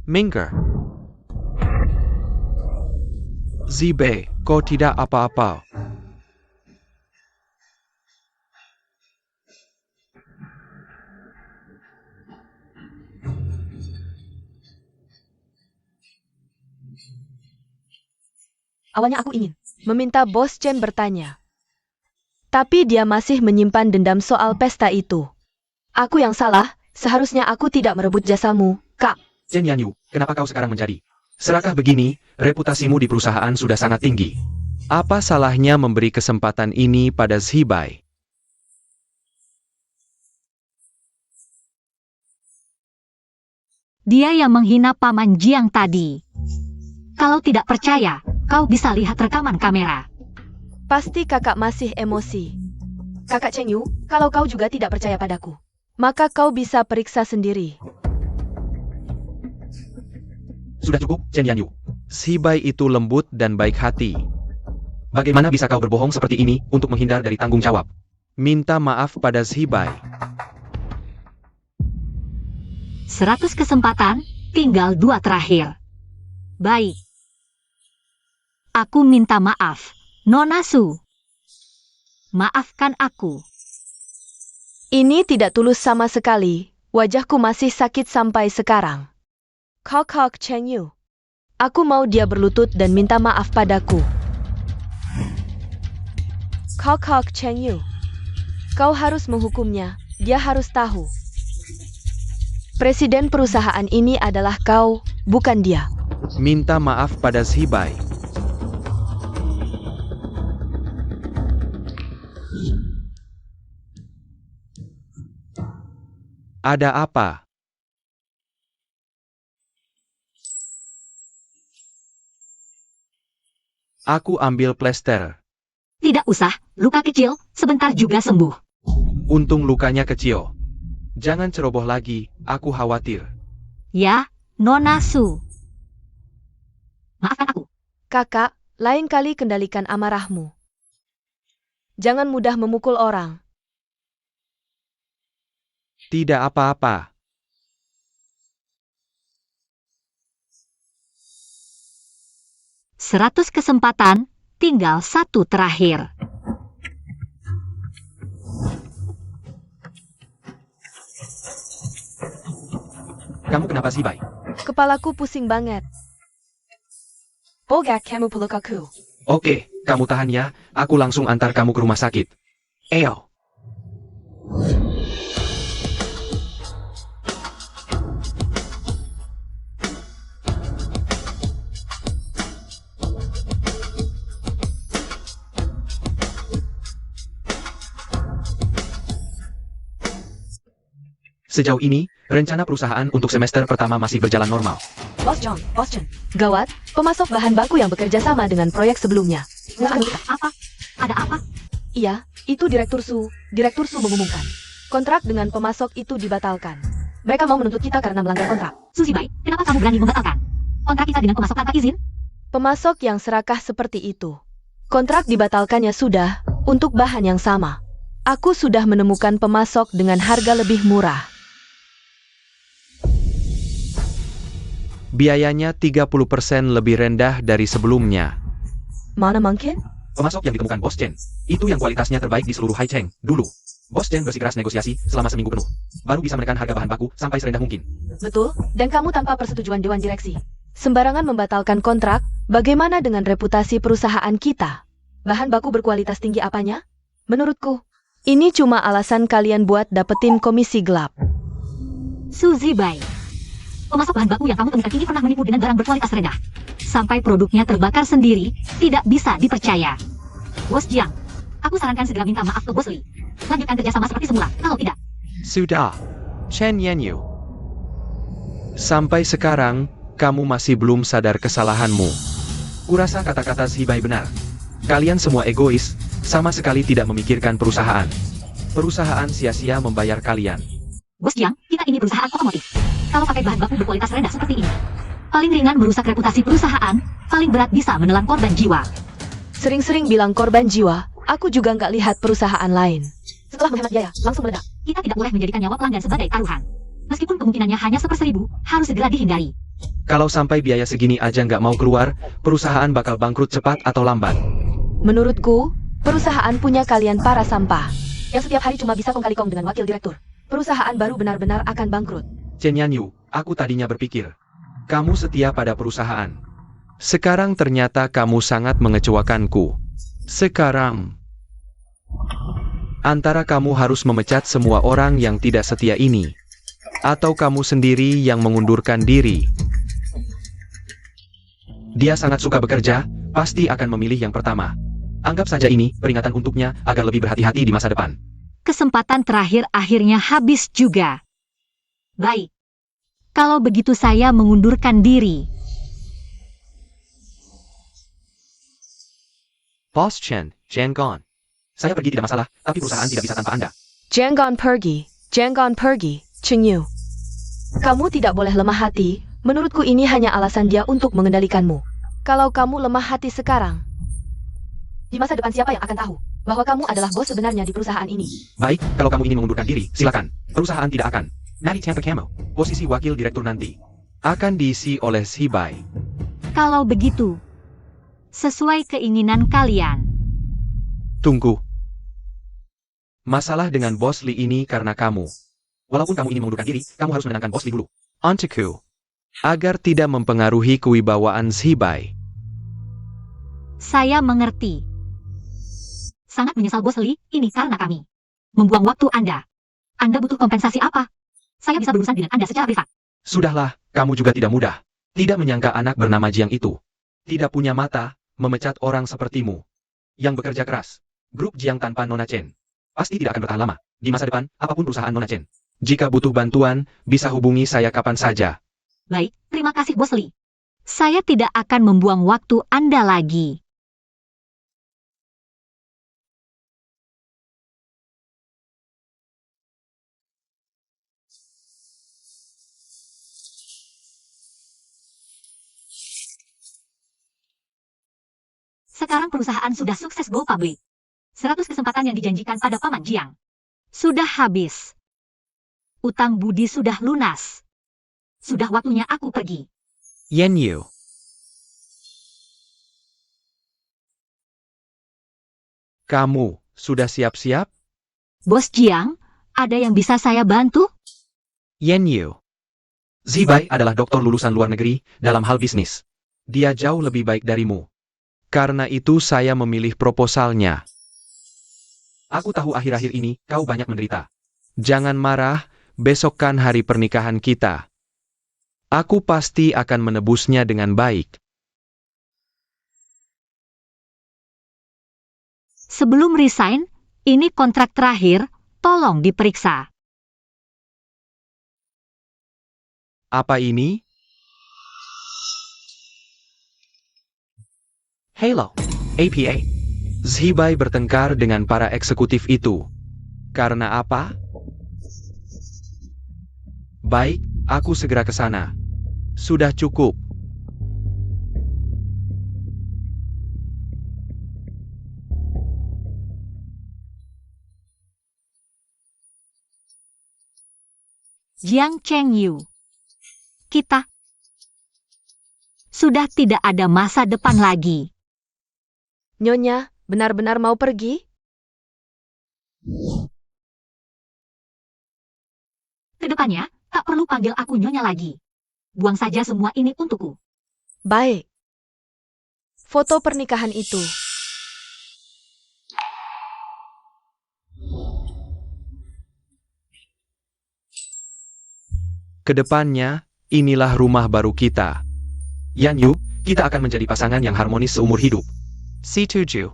Minggir. Zibei, kau tidak apa-apa. Awalnya aku ingin meminta Bos Chen bertanya. Tapi dia masih menyimpan dendam soal pesta itu. Aku yang salah, seharusnya aku tidak merebut jasamu, Kak. Chen Yanyu, kenapa kau sekarang menjadi serakah begini? Reputasimu di perusahaan sudah sangat tinggi. Apa salahnya memberi kesempatan ini pada Zibai? Dia yang menghina Paman Jiang tadi. Kalau tidak percaya, kau bisa lihat rekaman kamera. Pasti kakak masih emosi. Kakak Cheng Yu, kalau kau juga tidak percaya padaku, maka kau bisa periksa sendiri. Sudah cukup, Chen Yanyu. Zibai itu lembut dan baik hati. Bagaimana bisa kau berbohong seperti ini untuk menghindar dari tanggung jawab? Minta maaf pada Zibai. 100 kesempatan, tinggal 2 terakhir. Baik. Aku minta maaf, Nona Su. Maafkan aku. Ini tidak tulus sama sekali, wajahku masih sakit sampai sekarang. Kok Cheng Yu. Aku mau dia berlutut dan minta maaf padaku. Kok Cheng Yu. Kau harus menghukumnya, dia harus tahu. Presiden perusahaan ini adalah kau, bukan dia. Minta maaf pada Zibai. Ada apa? Aku ambil plester. Tidak usah, luka kecil, sebentar juga sembuh. Untung lukanya kecil. Jangan ceroboh lagi, aku khawatir. Ya, Nona Su. Maafkan aku. Kakak, lain kali kendalikan amarahmu. Jangan mudah memukul orang. Tidak apa-apa. Seratus kesempatan, tinggal 1 terakhir. Kamu kenapa Zibai? Kepalaku pusing banget. Bogak kamu peluk aku. Oke, kamu tahan ya, aku langsung antar kamu ke rumah sakit. Eyo. Sejauh ini, rencana perusahaan untuk semester pertama masih berjalan normal. Bos Chen. Gawat, pemasok bahan baku yang bekerja sama dengan proyek sebelumnya. Apa? Ada apa? Iya, itu Direktur Su mengumumkan. Kontrak dengan pemasok itu dibatalkan. Mereka mau menuntut kita karena melanggar kontrak. Suzy Bai, kenapa kamu berani membatalkan kontrak kita dengan pemasok tanpa izin? Pemasok yang serakah seperti itu. Kontrak dibatalkannya sudah, untuk bahan yang sama. Aku sudah menemukan pemasok dengan harga lebih murah. Biayanya 30% lebih rendah dari sebelumnya. Mana mungkin? Pemasok yang ditemukan Bos Chen, itu yang kualitasnya terbaik di seluruh Haicheng, dulu. Bos Chen bersikeras negosiasi selama seminggu penuh. Baru bisa menekan harga bahan baku sampai serendah mungkin. Betul, dan kamu tanpa persetujuan Dewan Direksi. Sembarangan membatalkan kontrak, bagaimana dengan reputasi perusahaan kita? Bahan baku berkualitas tinggi apanya? Menurutku, ini cuma alasan kalian buat dapetin komisi gelap. Suzy Bai, pemasok bahan baku yang kamu temukan ini pernah menipu dengan barang berkualitas rendah. Sampai produknya terbakar sendiri, tidak bisa dipercaya. Bos Jiang, aku sarankan segera minta maaf ke Bos Li. Lanjutkan kerjasama seperti semula, kalau tidak. Sudah. Chen Yanyu. Sampai sekarang, kamu masih belum sadar kesalahanmu. Kurasa kata-kata Zibai benar. Kalian semua egois, sama sekali tidak memikirkan perusahaan. Perusahaan sia-sia membayar kalian. Bos Jiang, kita ini perusahaan otomotif. Kalau pakai bahan baku berkualitas rendah seperti ini, paling ringan merusak reputasi perusahaan, paling berat bisa menelan korban jiwa. Sering-sering bilang korban jiwa, aku juga nggak lihat perusahaan lain. Setelah menghemat biaya, langsung meledak. Kita tidak boleh menjadikan nyawa pelanggan sebagai taruhan. Meskipun kemungkinannya hanya 1/1000, harus segera dihindari. Kalau sampai biaya segini aja nggak mau keluar, perusahaan bakal bangkrut cepat atau lambat. Menurutku, perusahaan punya kalian para sampah, yang setiap hari cuma bisa kong kali kong dengan wakil direktur. Perusahaan baru benar-benar akan bangkrut. Chen Yanyu, aku tadinya berpikir, kamu setia pada perusahaan. Sekarang ternyata kamu sangat mengecewakanku. Sekarang, antara kamu harus memecat semua orang yang tidak setia ini, atau kamu sendiri yang mengundurkan diri. Dia sangat suka bekerja, pasti akan memilih yang pertama. Anggap saja ini peringatan untuknya agar lebih berhati-hati di masa depan. Kesempatan terakhir akhirnya habis juga. Baik. Kalau begitu saya mengundurkan diri. Boss Chen, Gone. Saya pergi tidak masalah, tapi perusahaan tidak bisa tanpa Anda. Jangan pergi, Cheng Yu. Kamu tidak boleh lemah hati, menurutku ini hanya alasan dia untuk mengendalikanmu. Kalau kamu lemah hati sekarang, di masa depan siapa yang akan tahu bahwa kamu adalah bos sebenarnya di perusahaan ini? Baik, kalau kamu ingin mengundurkan diri, silakan. Perusahaan tidak akan. Nari Tampa Camo, posisi wakil direktur nanti, akan diisi oleh Zibai. Kalau begitu, sesuai keinginan kalian. Tunggu. Masalah dengan Bos Lee ini karena kamu. Walaupun kamu ingin mengundurkan diri, kamu harus menenangkan Bos Lee dulu. Untukku. Agar tidak mempengaruhi kewibawaan Zibai. Saya mengerti. Sangat menyesal Bos Lee, ini karena kami membuang waktu Anda. Anda butuh kompensasi apa? Saya bisa berurusan dengan Anda secara privat. Sudahlah, kamu juga tidak mudah. Tidak menyangka anak bernama Jiang itu tidak punya mata, memecat orang sepertimu. Yang bekerja keras. Grup Jiang tanpa Nona Chen pasti tidak akan bertahan lama. Di masa depan, apapun perusahaan Nona Chen. Jika butuh bantuan, bisa hubungi saya kapan saja. Baik, terima kasih Bos Lee. Saya tidak akan membuang waktu Anda lagi. Sekarang perusahaan sudah sukses go public. 100 kesempatan yang dijanjikan pada Paman Jiang sudah habis. Utang budi sudah lunas. Sudah waktunya aku pergi. Yanyu. Kamu sudah siap-siap? Bos Jiang, ada yang bisa saya bantu? Yanyu. Zibai adalah doktor lulusan luar negeri dalam hal bisnis. Dia jauh lebih baik darimu. Karena itu saya memilih proposalnya. Aku tahu akhir-akhir ini kau banyak menderita. Jangan marah, besok kan hari pernikahan kita. Aku pasti akan menebusnya dengan baik. Sebelum resign, ini kontrak terakhir, tolong diperiksa. Apa ini? Halo, APA. Zibai bertengkar dengan para eksekutif itu. Karena apa? Baik, aku segera ke sana. Sudah cukup. Jiang Chengyu. Kita sudah tidak ada masa depan lagi. Nyonya, benar-benar mau pergi? Kedepannya, tak perlu panggil aku Nyonya lagi. Buang saja semua ini untukku. Baik. Foto pernikahan itu. Kedepannya, inilah rumah baru kita. Yanyu, kita akan menjadi pasangan yang harmonis seumur hidup. C7.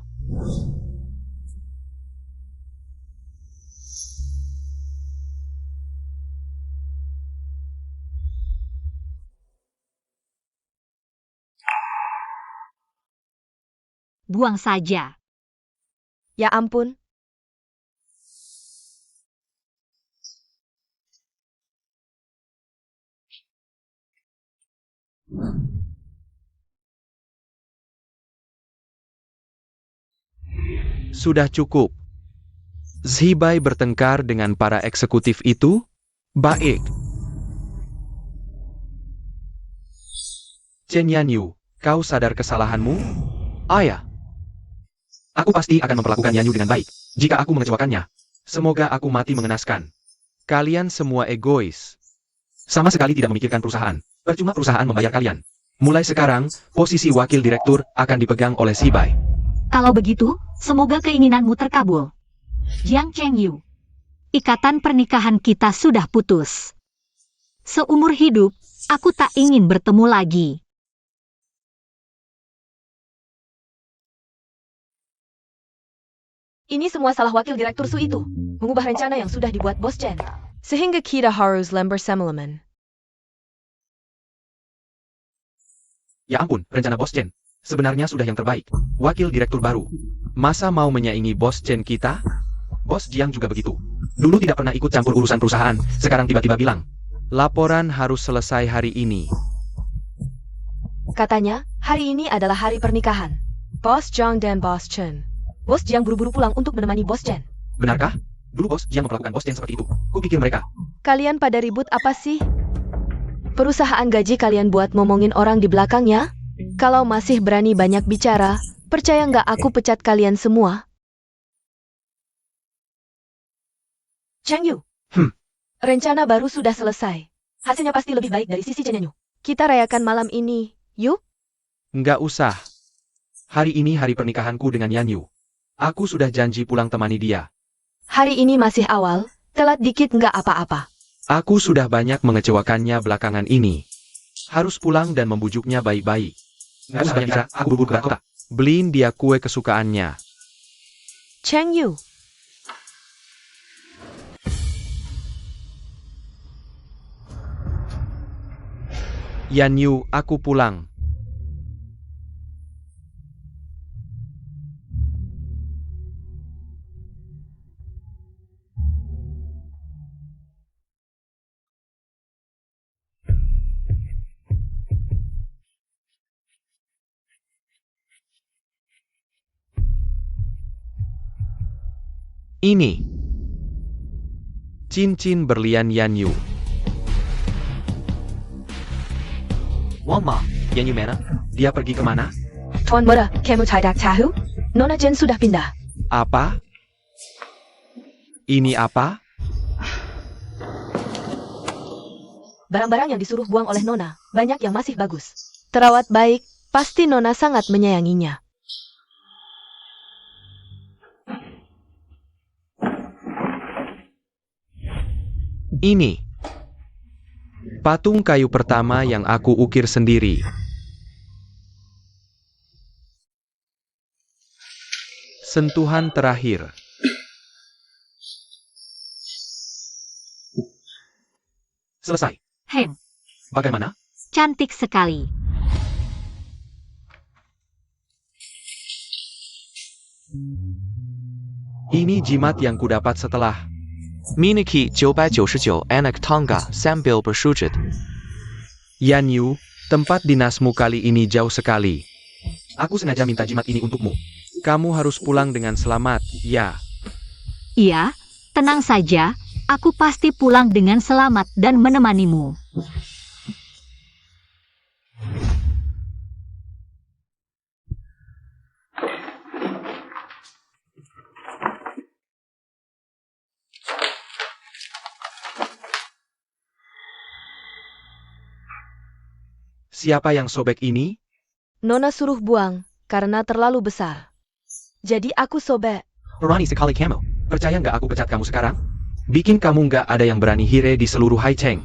Buang saja. Ya ampun. Sudah cukup. Zibai bertengkar dengan para eksekutif itu? Baik. Chen Yanyu, kau sadar kesalahanmu? Ayah. Aku pasti akan memperlakukan Yanyu dengan baik, jika aku mengecewakannya. Semoga aku mati mengenaskan. Kalian semua egois. Sama sekali tidak memikirkan perusahaan. Percuma perusahaan membayar kalian. Mulai sekarang, posisi wakil direktur akan dipegang oleh Zibai. Kalau begitu, semoga keinginanmu terkabul. Jiang Chengyu, ikatan pernikahan kita sudah putus. Seumur hidup, aku tak ingin bertemu lagi. Ini semua salah wakil direktur Su itu. Mengubah rencana yang sudah dibuat Bos Chen. Sehingga kita harus bersama-sama. Ya ampun, rencana Bos Chen. Sebenarnya sudah yang terbaik. Wakil direktur baru. Masa mau menyaingi Bos Chen kita? Bos Jiang juga begitu. Dulu tidak pernah ikut campur urusan perusahaan, sekarang tiba-tiba bilang, laporan harus selesai hari ini. Katanya, hari ini adalah hari pernikahan. Bos Jiang dan Bos Chen. Bos Jiang buru-buru pulang untuk menemani Bos Chen. Benarkah? Dulu Bos Jiang memperlakukan Bos Chen seperti itu. Kupikir mereka. Kalian pada ribut apa sih? Perusahaan gaji kalian buat ngomongin orang di belakangnya? Kalau masih berani banyak bicara, percaya nggak aku pecat kalian semua? Cheng Yu. Rencana baru sudah selesai. Hasilnya pasti lebih baik dari sisi Chen Yanyu. Kita rayakan malam ini, yuk? Nggak usah. Hari ini hari pernikahanku dengan Yanyu. Aku sudah janji pulang temani dia. Hari ini masih awal, telat dikit nggak apa-apa. Aku sudah banyak mengecewakannya belakangan ini. Harus pulang dan membujuknya baik-baik. Nggak usah banyak bicara, aku buru-buru ke kota. Beliin dia kue kesukaannya. Cheng Yu. Yanyu, aku pulang. Ini cincin berlian Yanyu. Wama, Yanyu mana? Dia pergi kemana? Tuan Muda, kamu tidak tahu? Nona Chen sudah pindah. Apa? Ini apa? Barang-barang yang disuruh buang oleh Nona, banyak yang masih bagus. Terawat baik, pasti Nona sangat menyayanginya. Ini patung kayu pertama yang aku ukir sendiri. Sentuhan terakhir. Selesai. Heng, Bagaimana? cantik sekali. Ini jimat yang kudapat setelah Miniki 999 anak tangga sambil bersujud. Yanyu, tempat dinasmu kali ini jauh sekali. Aku sengaja minta jimat ini untukmu. Kamu harus pulang dengan selamat, ya. Iya, tenang saja, aku pasti pulang dengan selamat dan menemanimu. Siapa yang sobek ini? Nona suruh buang, karena terlalu besar. Jadi aku sobek. Berani sekali kamu. Percaya nggak aku pecat kamu sekarang? Bikin kamu nggak ada yang berani hire di seluruh Haicheng.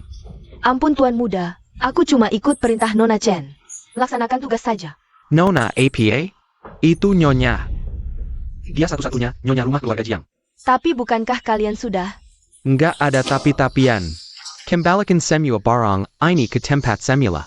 Ampun Tuan Muda, aku cuma ikut perintah Nona Chen. Laksanakan tugas saja. Nona APA? Itu nyonya. Dia satu-satunya nyonya rumah keluarga Jiang. Tapi bukankah kalian sudah? Nggak ada tapi-tapian. Kembalikan semua barang ini ke tempat semula.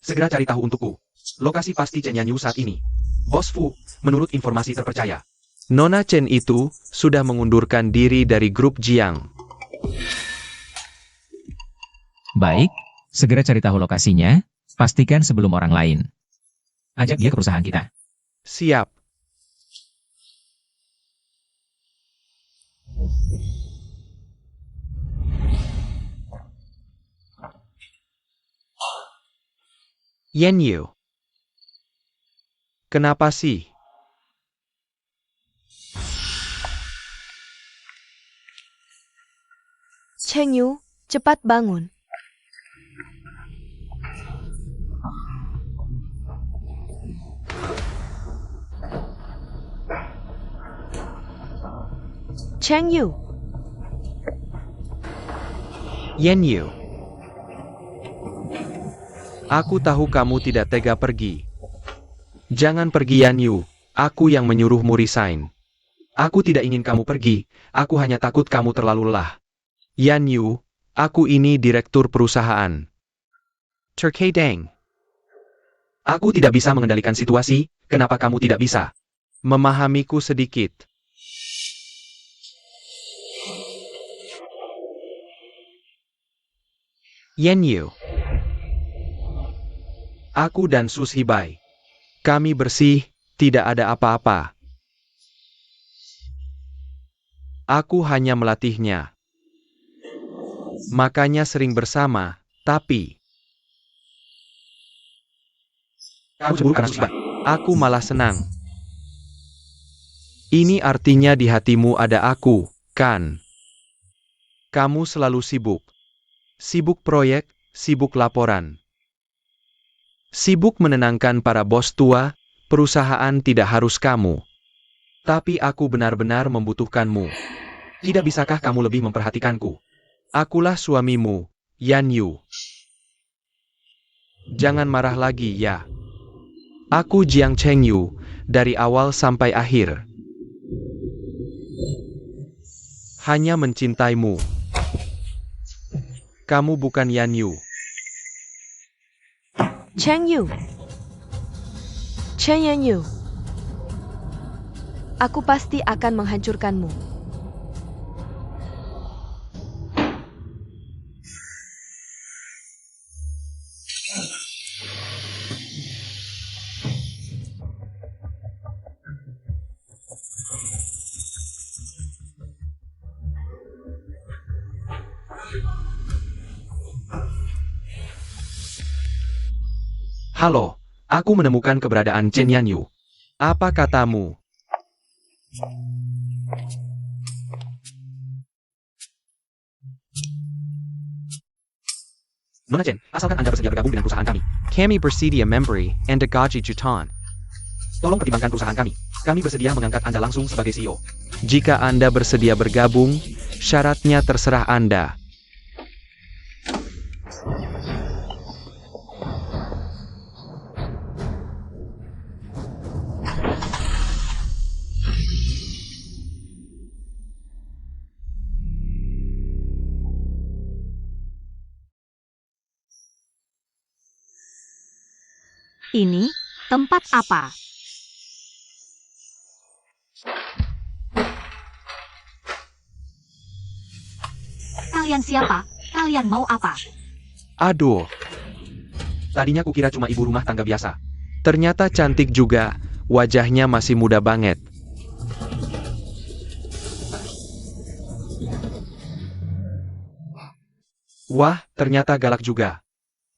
Segera cari tahu untukku. Lokasi pasti Chen Yanyu saat ini. Bos Fu, menurut informasi terpercaya, Nona Chen itu sudah mengundurkan diri dari grup Jiang. Baik, segera cari tahu lokasinya, pastikan sebelum orang lain. Ajak dia ke perusahaan kita. Siap. Yan Yu. Kenapa sih? Cheng Yu, cepat bangun. Cheng Yu, Yan Yu. Aku tahu kamu tidak tega pergi. Jangan pergi Yan Yu, aku yang menyuruhmu resign. Aku tidak ingin kamu pergi, aku hanya takut kamu terlalu lelah. Yan Yu, aku ini direktur perusahaan. Terkei Deng. Aku tidak bisa mengendalikan situasi, kenapa kamu tidak bisa? Memahamiku sedikit. Yan Yu. Aku dan Sus Hibai. Kami bersih, tidak ada apa-apa. Aku hanya melatihnya. Makanya sering bersama, tapi... Aku cemburu karena Sus Hibai. Aku malah senang. Ini artinya di hatimu ada aku, kan? Kamu selalu sibuk. Sibuk proyek, sibuk laporan. Sibuk menenangkan para bos tua, perusahaan tidak harus kamu. Tapi aku benar-benar membutuhkanmu. Tidak bisakah kamu lebih memperhatikanku? Akulah suamimu, Yan Yu. Jangan marah lagi ya. Aku Jiang Cheng Yu, dari awal sampai akhir. Hanya mencintaimu. Kamu bukan Yan Yu. Cheng Yu. Chen Yan Yu. Aku pasti akan menghancurkanmu. Halo, aku menemukan keberadaan Chen Yan Yu. Apa katamu? Nona Chen, asalkan Anda bersedia bergabung dengan perusahaan kami. Kami bersedia memberi Anda gaji jutaan. Tolong pertimbangkan perusahaan kami. Kami bersedia mengangkat Anda langsung sebagai CEO. Jika Anda bersedia bergabung, syaratnya terserah Anda. Ini tempat apa? Kalian siapa? Kalian mau apa? Aduh. Tadinya kukira cuma ibu rumah tangga biasa. Ternyata cantik juga, wajahnya masih muda banget. Wah, ternyata galak juga.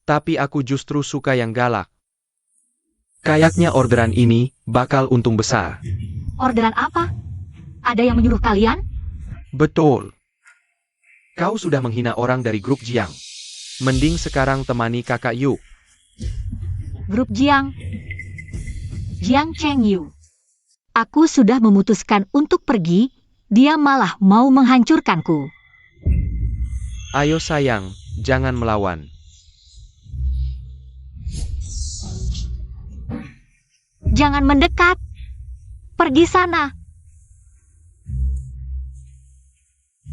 Tapi aku justru suka yang galak. Kayaknya orderan ini bakal untung besar. Orderan apa? Ada yang menyuruh kalian? Betul. Kau sudah menghina orang dari grup Jiang. Mending sekarang temani kakak yuk. Grup Jiang. Jiang Cheng Yu. Aku sudah memutuskan untuk pergi, dia malah mau menghancurkanku. Ayo sayang, jangan melawan. Jangan mendekat. Pergi sana.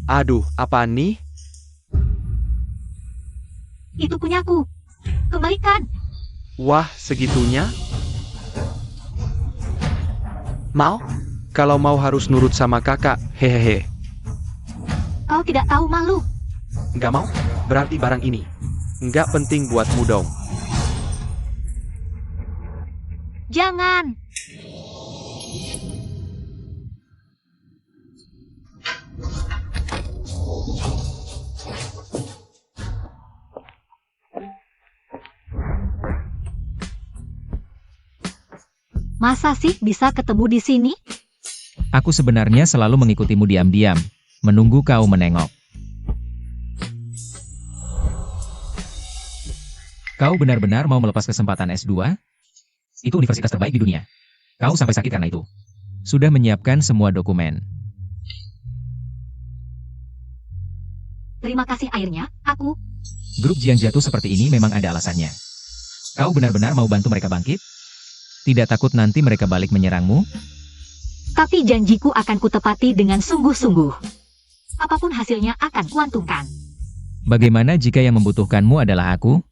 Aduh, apaan nih? Itu punyaku. Kembalikan. Wah, segitunya? Mau? Kalau mau harus nurut sama kakak, hehehe. Kau tidak tahu malu. Nggak mau? Berarti barang ini. Nggak penting buatmu dong. Jangan! Masa sih bisa ketemu di sini? Aku sebenarnya selalu mengikutimu diam-diam, menunggu kau menengok. Kau benar-benar mau melepas kesempatan S2? Itu universitas terbaik di dunia. Kau sampai sakit karena itu. Sudah menyiapkan semua dokumen. Terima kasih airnya, aku. Grup Jiang jatuh seperti ini memang ada alasannya. Kau benar-benar mau bantu mereka bangkit? Tidak takut nanti mereka balik menyerangmu? Tapi janjiku akan kutepati dengan sungguh-sungguh. Apapun hasilnya akan kuantungkan. Bagaimana jika yang membutuhkanmu adalah aku?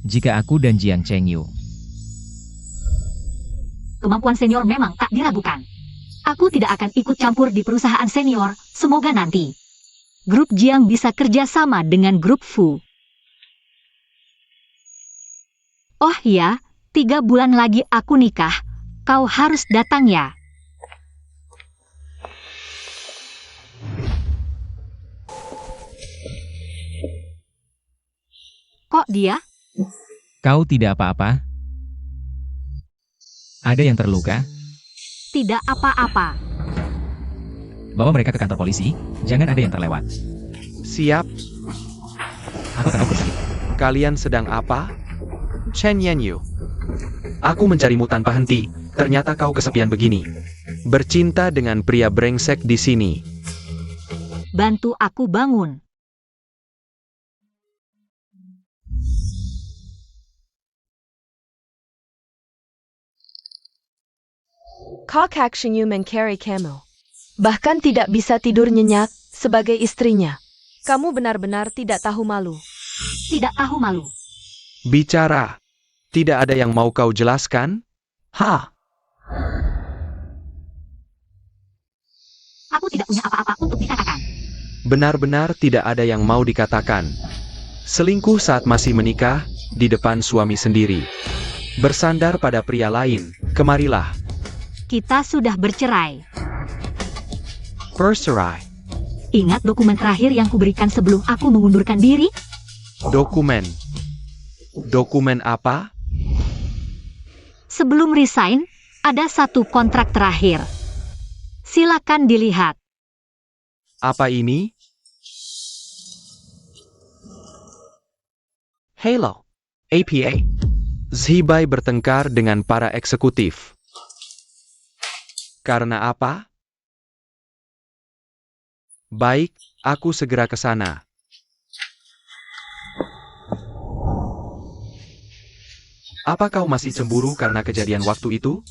Jika aku dan Jiang Chengyu. Kemampuan senior memang tak diragukan. Aku tidak akan ikut campur di perusahaan senior, semoga nanti Grup Jiang bisa kerjasama dengan Grup Fu. Oh iya, 3 bulan lagi aku nikah. Kau harus datang ya. Kok dia? Kau tidak apa-apa? Ada yang terluka? Tidak apa-apa. Bawa mereka ke kantor polisi, jangan ada yang terlewat. Siap. Aku tahu bersih. Kalian sedang apa? Chen Yanyu. Aku mencarimu tanpa henti. Ternyata kau kesepian begini. Bercinta dengan pria brengsek di sini. Bantu aku bangun. Kok actionnya men-carry kamu. Bahkan tidak bisa tidur nyenyak sebagai istrinya. Kamu benar-benar tidak tahu malu. Tidak tahu malu. Bicara. Tidak ada yang mau kau jelaskan? Ha! Aku tidak punya apa-apa untuk dikatakan. Benar-benar tidak ada yang mau dikatakan. Selingkuh saat masih menikah, di depan suami sendiri. Bersandar pada pria lain, kemarilah. Kita sudah bercerai. Bercerai. Ingat dokumen terakhir yang kuberikan sebelum aku mengundurkan diri? Dokumen. Dokumen apa? Sebelum resign, ada satu kontrak terakhir. Silakan dilihat. Apa ini? Halo. APA. Zibai bertengkar dengan para eksekutif. Karena apa? Baik, aku segera ke sana. Apa kau masih cemburu karena kejadian waktu itu?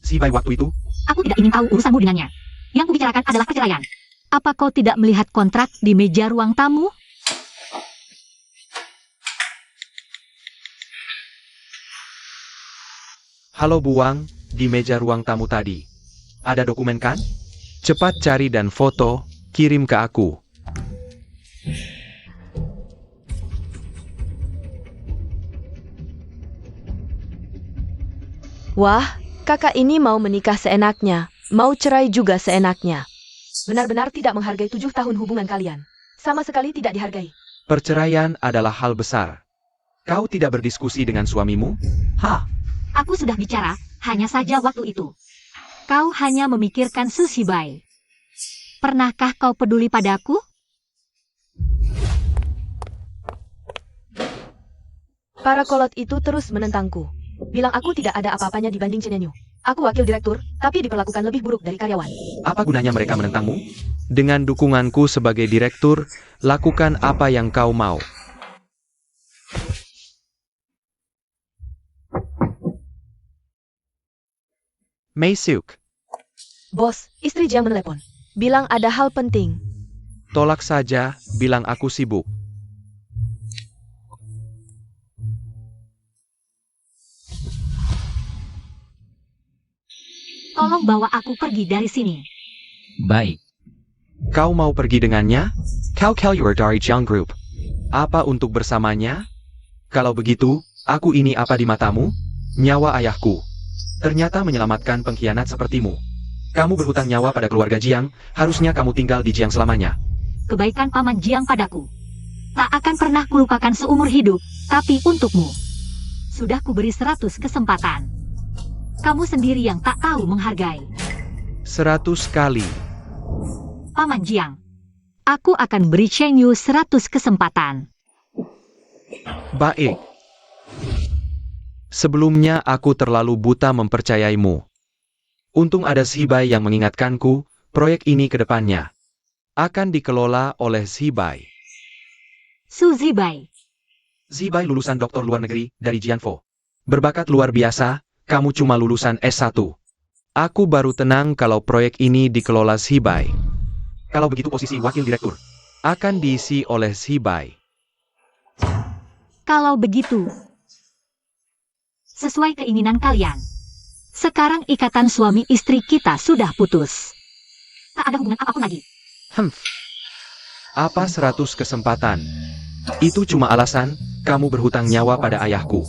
Zibai waktu itu? Aku tidak ingin tahu urusanmu dengannya. Yang kubicarakan adalah perceraian. Apa kau tidak melihat kontrak di meja ruang tamu? Halo Buang, di meja ruang tamu tadi. Ada dokumen kan? Cepat cari dan foto, kirim ke aku. Wah, kakak ini mau menikah seenaknya, mau cerai juga seenaknya. Benar-benar tidak menghargai 7 tahun hubungan kalian. Sama sekali tidak dihargai. Perceraian adalah hal besar. Kau tidak berdiskusi dengan suamimu? Ha! Aku sudah bicara, hanya saja waktu itu. Kau hanya memikirkan Sushibai. Pernahkah kau peduli padaku? Para kolot itu terus menentangku. Bilang aku tidak ada apa-apanya dibanding Chen Yanyu. Aku wakil direktur, tapi diperlakukan lebih buruk dari karyawan. Apa gunanya mereka menentangmu? Dengan dukunganku sebagai direktur, lakukan apa yang kau mau. Mei Suk, Bos, istri Jiang menelepon. Bilang ada hal penting. tolak saja, bilang aku sibuk. Tolong bawa aku pergi dari sini. Baik. Kau mau pergi dengannya? Kau keluar dari Jiang Group. Apa untuk bersamanya? Kalau begitu, aku ini apa di matamu? Nyawa ayahku. Ternyata menyelamatkan pengkhianat sepertimu. Kamu berhutang nyawa pada keluarga Jiang, harusnya kamu tinggal di Jiang selamanya. Kebaikan Paman Jiang padaku tak akan pernah kulupakan seumur hidup, tapi untukmu sudah kuberi 100 kesempatan. Kamu sendiri yang tak tahu menghargai. 100 kali. Paman Jiang, aku akan beri Chen Yu 100 kesempatan. Baik. Sebelumnya aku terlalu buta mempercayaimu. Untung ada Zibai yang mengingatkanku, proyek ini ke depannya akan dikelola oleh Zibai. Su Zibai, Zibai lulusan doktor luar negeri dari Jianfo. Berbakat luar biasa, kamu cuma lulusan S1. Aku baru tenang kalau proyek ini dikelola Zibai. Kalau begitu posisi wakil direktur akan diisi oleh Zibai. kalau begitu, sesuai keinginan kalian, sekarang ikatan suami istri kita sudah putus. Tak ada hubungan apapun lagi. Apa 100 kesempatan? Itu cuma alasan, kamu berhutang nyawa pada ayahku.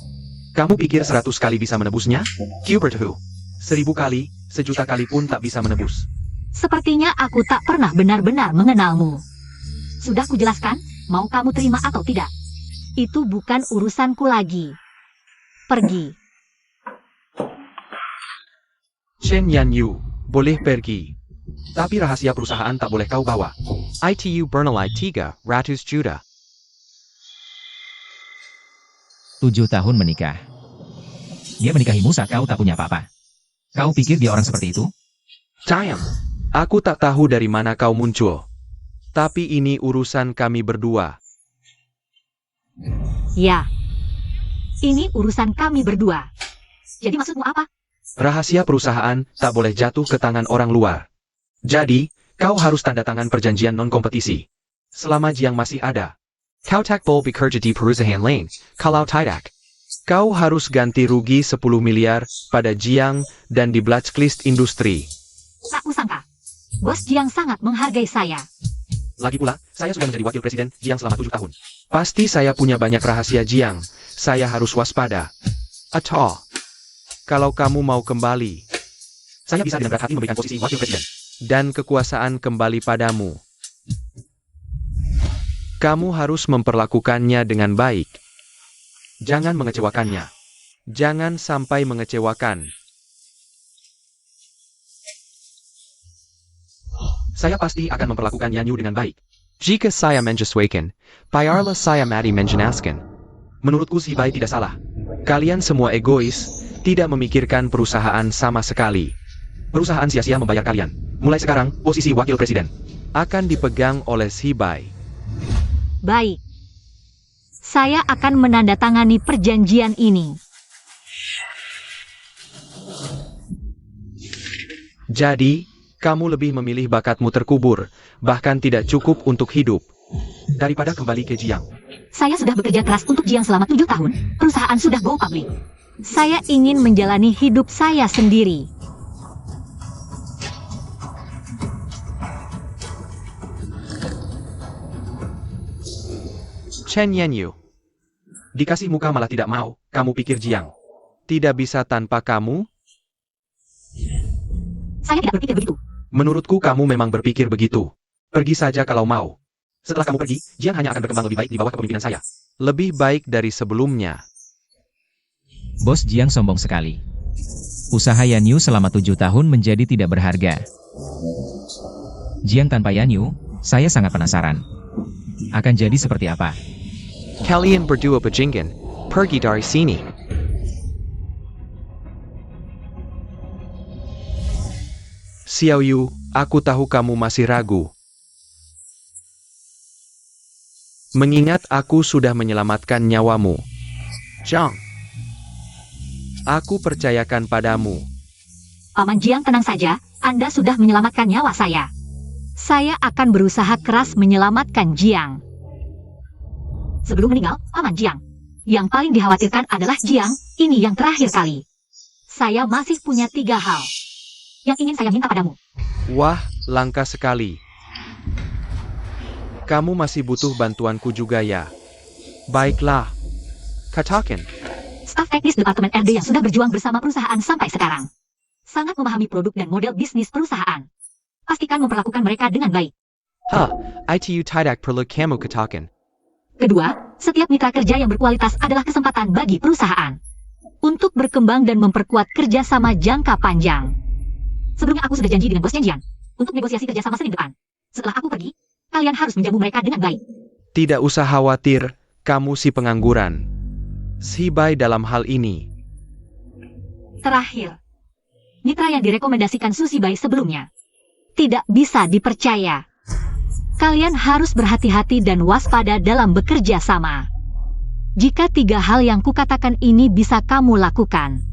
Kamu pikir 100 kali bisa menebusnya? Hubert Hu. 1000 kali, 1.000.000 kali pun tak bisa menebus. Sepertinya aku tak pernah benar-benar mengenalmu. Sudah kujelaskan, mau kamu terima atau tidak. Itu bukan urusanku lagi. Pergi. Chen Yanyu, boleh pergi. Tapi rahasia perusahaan tak boleh kau bawa. ITU Bernalai 3, Juta. 7 tahun menikah. Dia menikahimu saat kau tak punya apa-apa. Kau pikir dia orang seperti itu? Sayang, aku tak tahu dari mana kau muncul. Tapi ini urusan kami berdua. Ya. Ini urusan kami berdua. Jadi maksudmu apa? Rahasia perusahaan tak boleh jatuh ke tangan orang luar. Jadi, kau harus tanda tangan perjanjian non-kompetisi. Selama Jiang masih ada. Kau tak boleh bekerja di perusahaan lain, kalau tidak. Kau harus ganti rugi 10 miliar pada Jiang dan di blacklist industri. Tak kusangka. Bos Jiang sangat menghargai saya. Lagi pula, saya sudah menjadi wakil presiden Jiang selama 7 tahun. Pasti saya punya banyak rahasia Jiang. Saya harus waspada. Atau, kalau kamu mau kembali, saya bisa dengan berat hati memberikan posisi wakil presiden. Dan kekuasaan kembali padamu. Kamu harus memperlakukannya dengan baik. Jangan mengecewakannya. Jangan sampai mengecewakan. Saya pasti akan memperlakukan Yanyu dengan baik. Jika saya menyesuaikan, biarlah saya mati menjenaskan. Menurutku Zibai tidak salah. Kalian semua egois, tidak memikirkan perusahaan sama sekali. Perusahaan sia-sia membayar kalian. Mulai sekarang, posisi wakil presiden akan dipegang oleh Zibai. Baik. Saya akan menandatangani perjanjian ini. Jadi, kamu lebih memilih bakatmu terkubur, bahkan tidak cukup untuk hidup, daripada kembali ke Jiang. Saya sudah bekerja keras untuk Jiang selama 7 tahun. Perusahaan sudah go public. Saya ingin menjalani hidup saya sendiri. Chen Yanyu. Dikasih muka malah tidak mau, kamu pikir Jiang tidak bisa tanpa kamu? Saya tidak berpikir begitu. Menurutku kamu memang berpikir begitu. Pergi saja kalau mau. Setelah kamu pergi, Jiang hanya akan berkembang lebih baik di bawah kepemimpinan saya. Lebih baik dari sebelumnya. Bos Jiang sombong sekali. Usaha Yanyu selama 7 tahun menjadi tidak berharga. Jiang tanpa Yanyu, saya sangat penasaran. Akan jadi seperti apa? Kalian berdua bajingan, pergi dari sini. Xiao Yu, aku tahu kamu masih ragu. Mengingat aku sudah menyelamatkan nyawamu. Zhang, aku percayakan padamu. Paman Jiang tenang saja, Anda sudah menyelamatkan nyawa saya. Saya akan berusaha keras menyelamatkan Jiang. Sebelum meninggal, Paman Jiang. Yang paling dikhawatirkan adalah Jiang, ini yang terakhir kali. Saya masih punya 3 hal yang ingin saya minta padamu. Wah, langka sekali. Kamu masih butuh bantuanku juga ya. Baiklah. Katakan. Staf teknis Departemen RD yang sudah berjuang bersama perusahaan sampai sekarang. Sangat memahami produk dan model bisnis perusahaan. Pastikan memperlakukan mereka dengan baik. ITU tidak perlu kamu katakan. Kedua, setiap mitra kerja yang berkualitas adalah kesempatan bagi perusahaan untuk berkembang dan memperkuat kerjasama jangka panjang. Sebelumnya aku sudah janji dengan bos Jiang untuk negosiasi kerjasama Senin depan. Setelah aku pergi, kalian harus menjamu mereka dengan baik. Tidak usah khawatir, kamu si pengangguran. Si Bai dalam hal ini. Terakhir, mitra yang direkomendasikan Susi Bai sebelumnya tidak bisa dipercaya. Kalian harus berhati-hati dan waspada dalam bekerja sama. Jika 3 hal yang kukatakan ini bisa kamu lakukan,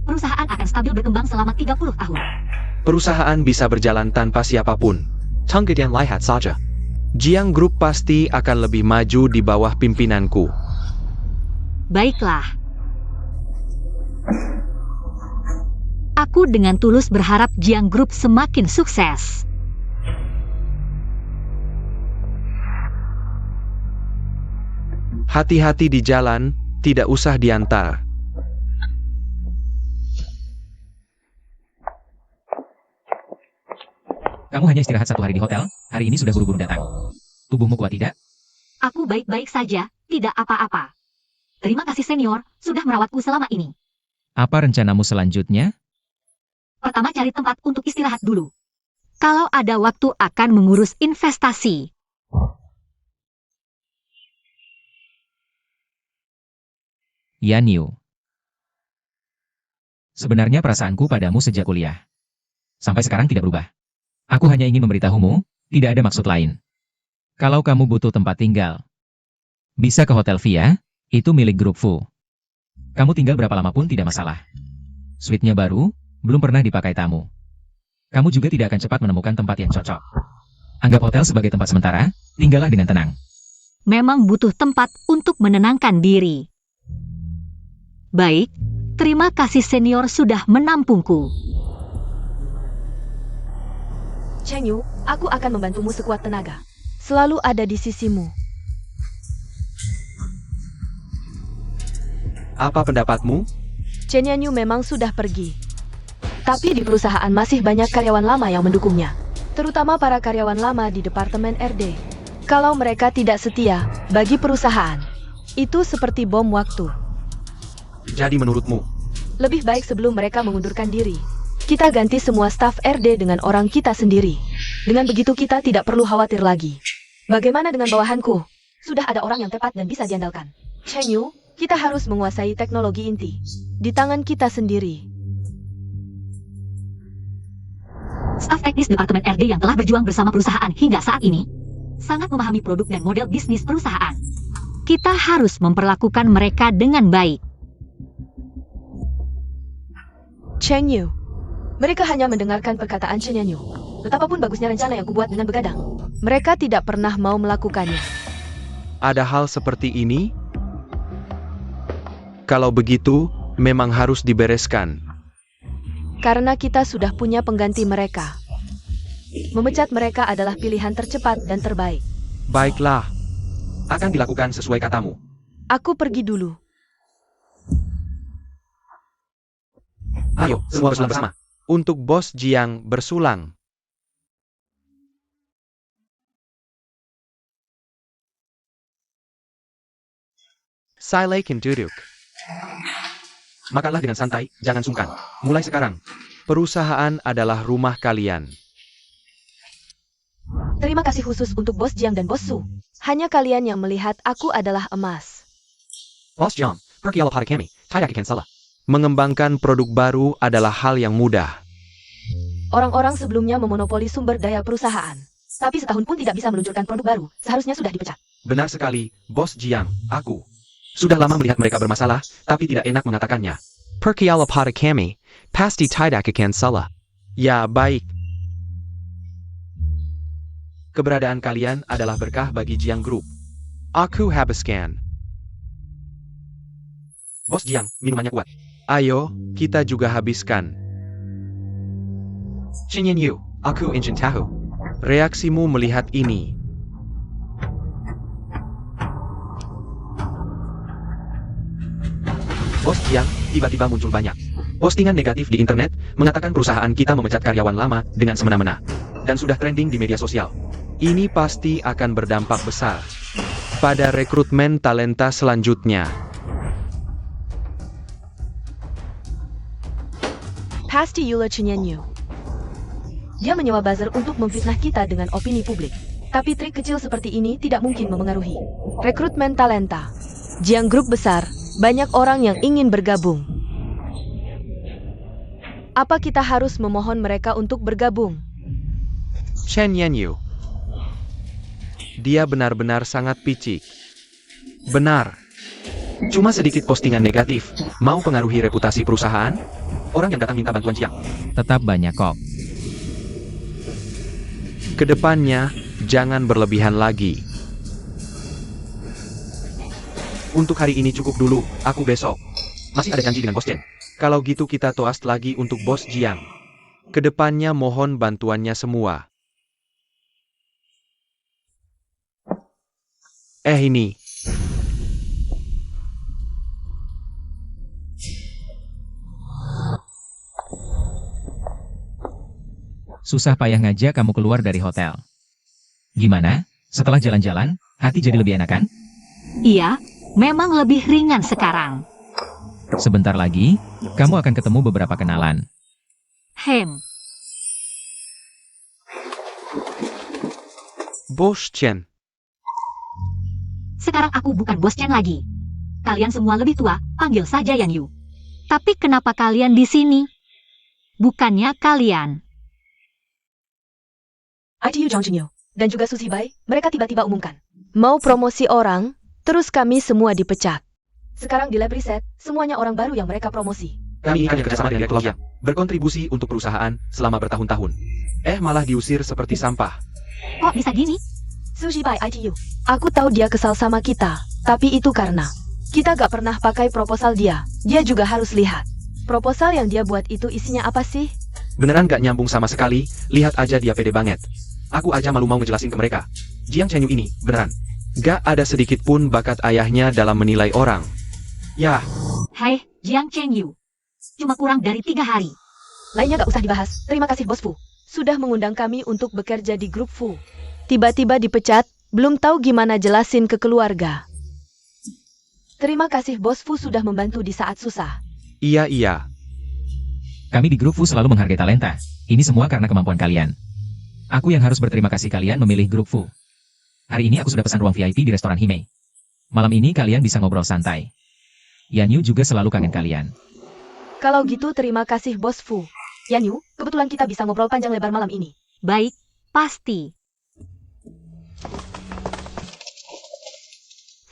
perusahaan akan stabil berkembang selama 30 tahun. Perusahaan bisa berjalan tanpa siapapun. Tunggu lihat saja. Jiang Group pasti akan lebih maju di bawah pimpinanku. Baiklah. Aku dengan tulus berharap Jiang Group semakin sukses. Hati-hati di jalan, tidak usah diantar. Kamu hanya istirahat 1 hari di hotel, hari ini sudah buru-buru datang. Tubuhmu kuat tidak? Aku baik-baik saja, tidak apa-apa. Terima kasih senior, sudah merawatku selama ini. Apa rencanamu selanjutnya? Pertama cari tempat untuk istirahat dulu. Kalau ada waktu akan mengurus investasi. Yanyu. Sebenarnya perasaanku padamu sejak kuliah. Sampai sekarang tidak berubah. Aku hanya ingin memberitahumu, tidak ada maksud lain. Kalau kamu butuh tempat tinggal, bisa ke Hotel Via, itu milik grup Fu. Kamu tinggal berapa lama pun tidak masalah. Suite-nya baru, belum pernah dipakai tamu. Kamu juga tidak akan cepat menemukan tempat yang cocok. Anggap hotel sebagai tempat sementara, tinggallah dengan tenang. Memang butuh tempat untuk menenangkan diri. Baik, terima kasih senior sudah menampungku. Cheng Yu, aku akan membantumu sekuat tenaga. Selalu ada di sisimu. Apa pendapatmu? Chen Yanyu memang sudah pergi. Tapi di perusahaan masih banyak karyawan lama yang mendukungnya. Terutama para karyawan lama di Departemen RD. Kalau mereka tidak setia bagi perusahaan, itu seperti bom waktu. Jadi menurutmu? Lebih baik sebelum mereka mengundurkan diri, kita ganti semua staf RD dengan orang kita sendiri. Dengan begitu kita tidak perlu khawatir lagi. Bagaimana dengan bawahanku? Sudah ada orang yang tepat dan bisa diandalkan. Cheng Yu, kita harus menguasai teknologi inti. Di tangan kita sendiri. Staf teknis Departemen RD yang telah berjuang bersama perusahaan hingga saat ini, sangat memahami produk dan model bisnis perusahaan. Kita harus memperlakukan mereka dengan baik. Cheng Yu, mereka hanya mendengarkan perkataan Chen Yanyu. Betapapun bagusnya rencana yang kubuat dengan begadang, mereka tidak pernah mau melakukannya. Ada hal seperti ini? Kalau begitu, memang harus dibereskan. Karena kita sudah punya pengganti mereka. Memecat mereka adalah pilihan tercepat dan terbaik. Baiklah. Akan dilakukan sesuai katamu. Aku pergi dulu. Ayo, semua bersulang bersama. Untuk Bos Jiang bersulang. Silakan duduk. Makanlah dengan santai, jangan sungkan. Mulai sekarang, perusahaan adalah rumah kalian. Terima kasih khusus untuk Bos Jiang dan Bos Su. Hanya kalian yang melihat aku adalah emas. Bos Jiang, pergilah pada kami, tidak akan salah. Mengembangkan produk baru adalah hal yang mudah. Orang-orang sebelumnya memonopoli sumber daya perusahaan. Tapi setahun pun tidak bisa meluncurkan produk baru, seharusnya sudah dipecat. Benar sekali, Bos Jiang, aku. Sudah lama melihat mereka bermasalah, tapi tidak enak mengatakannya. Pergilah pada kami, pasti tidak akan salah. Ya, baik. Keberadaan kalian adalah berkah bagi Jiang Group. Aku habiskan. Bos Jiang, minumannya kuat. Ayo, kita juga habiskan. Chen Yanyu, aku ingin tahu. Reaksimu melihat ini. Bos Jiang, tiba-tiba muncul banyak postingan negatif di internet, mengatakan perusahaan kita memecat karyawan lama dengan semena-mena. Dan sudah trending di media sosial. Ini pasti akan berdampak besar pada rekrutmen talenta selanjutnya. Pasti Yula Chenyanyu. Dia menyewa buzzer untuk memfitnah kita dengan opini publik. Tapi trik kecil seperti ini tidak mungkin memengaruhi rekrutmen talenta. Jiang grup besar, banyak orang yang ingin bergabung. Apa kita harus memohon mereka untuk bergabung? Chen Yanyu. Dia benar-benar sangat picik. Benar. Cuma sedikit postingan negatif, mau pengaruhi reputasi perusahaan? Orang yang datang minta bantuan Jiang. Tetap banyak kok. Kedepannya, jangan berlebihan lagi. Untuk hari ini cukup dulu, aku besok. Masih ada janji dengan Bos Chen. Kalau gitu kita toast lagi untuk Bos Jiang. Kedepannya mohon bantuannya semua. Ini. Susah payah ngajak kamu keluar dari hotel. Gimana? Setelah jalan-jalan, hati jadi lebih enakan? Iya, memang lebih ringan sekarang. Sebentar lagi, kamu akan ketemu beberapa kenalan. Bos Chen. Sekarang aku bukan Bos Chen lagi. Kalian semua lebih tua, panggil saja Yanyu. Tapi kenapa kalian di sini? Bukannya kalian. ITU Zhang Chenyu dan juga Suzy Bai, mereka tiba-tiba umumkan. Mau promosi orang, terus kami semua dipecat. Sekarang di lab riset, semuanya orang baru yang mereka promosi. Kami ini hanya kerjasama dengan Direktur yang berkontribusi untuk perusahaan selama bertahun-tahun. Malah diusir seperti sampah. Kok bisa gini? Suzy Bai ITU. Aku tahu dia kesal sama kita, tapi itu karena kita gak pernah pakai proposal dia. Dia juga harus lihat. Proposal yang dia buat itu isinya apa sih? Beneran gak nyambung sama sekali, lihat aja dia pede banget. Aku aja malu mau ngejelasin ke mereka. Jiang Chenyu ini, beneran. Gak ada sedikit pun bakat ayahnya dalam menilai orang. Yah. Hai, Jiang Chenyu. Cuma kurang dari 3 hari. Lainnya gak usah dibahas, terima kasih Bos Fu. Sudah mengundang kami untuk bekerja di grup Fu. Tiba-tiba dipecat, belum tahu gimana jelasin ke keluarga. Terima kasih Bos Fu sudah membantu di saat susah. Iya. Kami di grup Fu selalu menghargai talenta. Ini semua karena kemampuan kalian. Aku yang harus berterima kasih kalian memilih grup Fu. Hari ini aku sudah pesan ruang VIP di restoran Himei. Malam ini kalian bisa ngobrol santai. Yanyu juga selalu kangen kalian. Kalau gitu terima kasih Bos Fu. Yanyu, kebetulan kita bisa ngobrol panjang lebar malam ini. Baik, pasti.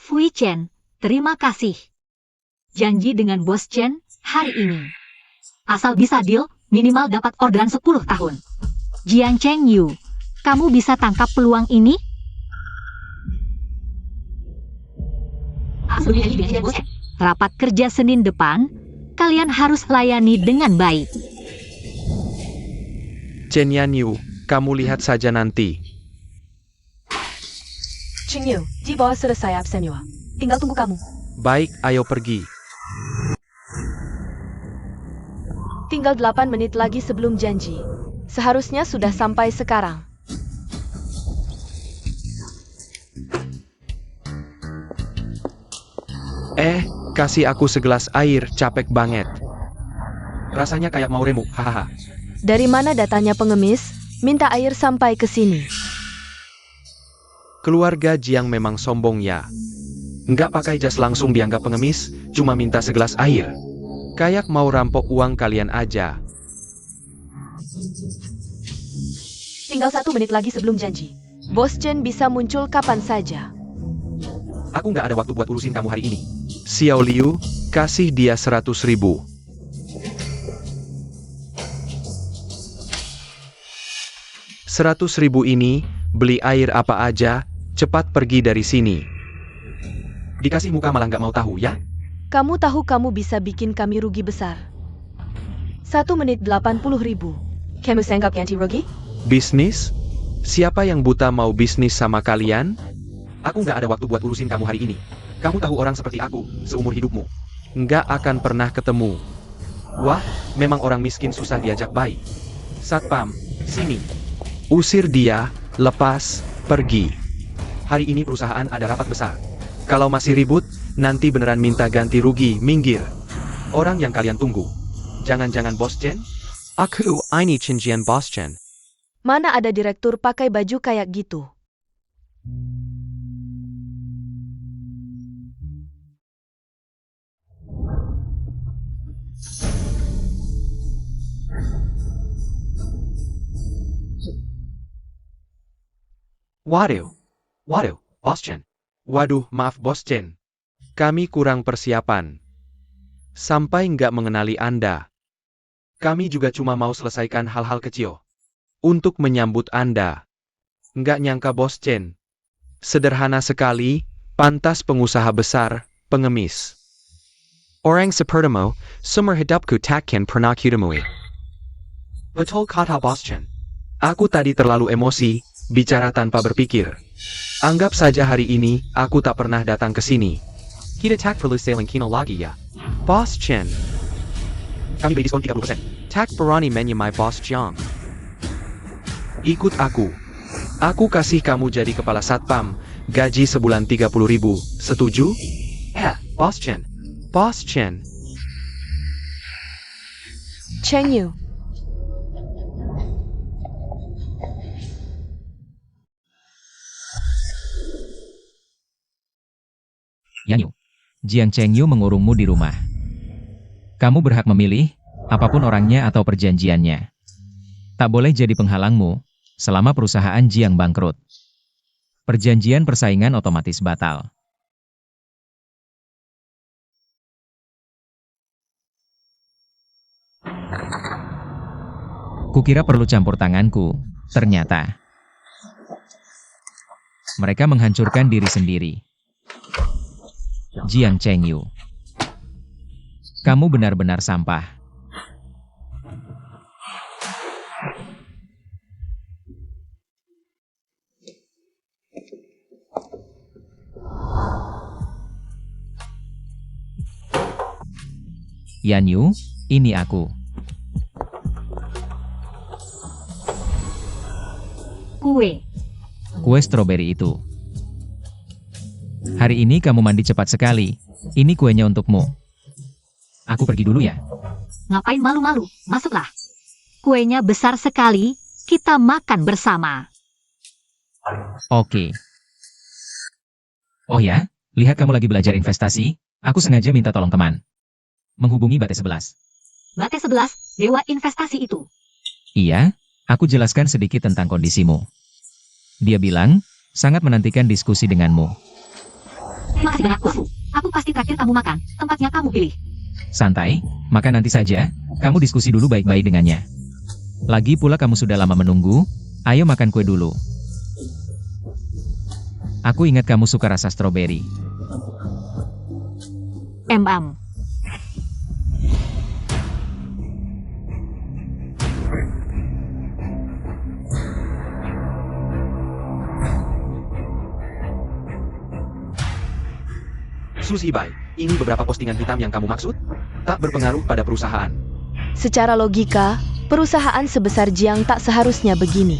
Fui Chen, terima kasih. Janji dengan Bos Chen hari ini. Asal bisa deal, minimal dapat orderan 10 tahun. Jiang Chengyu, kamu bisa tangkap peluang ini? Rapat kerja Senin depan, kalian harus layani dengan baik. Chen Yanyu, kamu lihat saja nanti. Chenyu, di bawah selesai absennya. Tinggal tunggu kamu. Baik, ayo pergi. Tinggal 8 menit lagi sebelum janji. Seharusnya sudah sampai sekarang. Kasih aku segelas air, capek banget. Rasanya kayak mau remuk, hahaha. Dari mana datanya pengemis? Minta air sampai ke sini. Keluarga Jiang memang sombong ya. Nggak pakai jas langsung dianggap pengemis, cuma minta segelas air. Kayak mau rampok uang kalian aja. Tinggal 1 menit lagi sebelum janji. Bos Chen bisa muncul kapan saja. Aku nggak ada waktu buat urusin kamu hari ini. Xiao Liu, kasih dia 100.000. $100.000 ini, beli air apa aja, cepat pergi dari sini. Dikasih muka malah nggak mau tahu ya? Kamu tahu kamu bisa bikin kami rugi besar. 1 menit 80.000. Kamu sanggup ganti rugi? Bisnis? Siapa yang buta mau bisnis sama kalian? Aku nggak ada waktu buat urusin kamu hari ini. Kamu tahu orang seperti aku, seumur hidupmu. nggak akan pernah ketemu. Wah, memang orang miskin susah diajak baik. Satpam, sini. Usir dia, lepas, pergi. Hari ini perusahaan ada rapat besar. Kalau masih ribut, nanti beneran minta ganti rugi, minggir. Orang yang kalian tunggu. Jangan-jangan Bos Chen? Aku, ini Chinjian Bos Chen. Mana ada direktur pakai baju kayak gitu? Waduh, Bos Chen. Waduh, maaf Bos Chen. Kami kurang persiapan. Sampai nggak mengenali Anda. Kami juga cuma mau selesaikan hal-hal kecil. Untuk menyambut Anda. Nggak nyangka Bos Chen. Sederhana sekali, pantas pengusaha besar, pengemis. Orang seperti mo, sumber hidupku takkan pernah kutemui. Betul kata Bos Chen. Aku tadi terlalu emosi, bicara tanpa berpikir. Anggap saja hari ini, aku tak pernah datang ke sini. Kita tak perlu saling kino lagi ya. Bos Chen. Kami beri diskon 30%. Tak berani menyemai Bos Jiang. Ikut aku. Aku kasih kamu jadi kepala satpam, gaji sebulan 30.000, setuju? Bos Chen. Bos Chen. Cheng Yu. Yan Yu. Jiang Cheng Yu mengurungmu di rumah. Kamu berhak memilih, apapun orangnya atau perjanjiannya. Tak boleh jadi penghalangmu, selama perusahaan Jiang bangkrut. Perjanjian persaingan otomatis batal. Kukira perlu campur tanganku, ternyata mereka menghancurkan diri sendiri. Jiang Cheng Yu, kamu benar-benar sampah. Yan Yu, ini aku. Kue stroberi itu. Hari ini kamu mandi cepat sekali. Ini kuenya untukmu. Aku pergi dulu ya. Ngapain malu-malu? Masuklah. Kuenya besar sekali, kita makan bersama. Oke. Oh ya, lihat kamu lagi belajar investasi. Aku sengaja minta tolong teman. Menghubungi Bate 11. Bate 11, dewa investasi itu. Iya, aku jelaskan sedikit tentang kondisimu. Dia bilang, sangat menantikan diskusi denganmu. Terima kasih banyak, bosku. Aku pasti traktir kamu makan, tempatnya kamu pilih. Santai, makan nanti saja, kamu diskusi dulu baik-baik dengannya. Lagi pula kamu sudah lama menunggu, ayo makan kue dulu. Aku ingat kamu suka rasa stroberi. Suzy Bai, ini beberapa postingan hitam yang kamu maksud? Tak berpengaruh pada perusahaan. Secara logika, perusahaan sebesar Jiang tak seharusnya begini.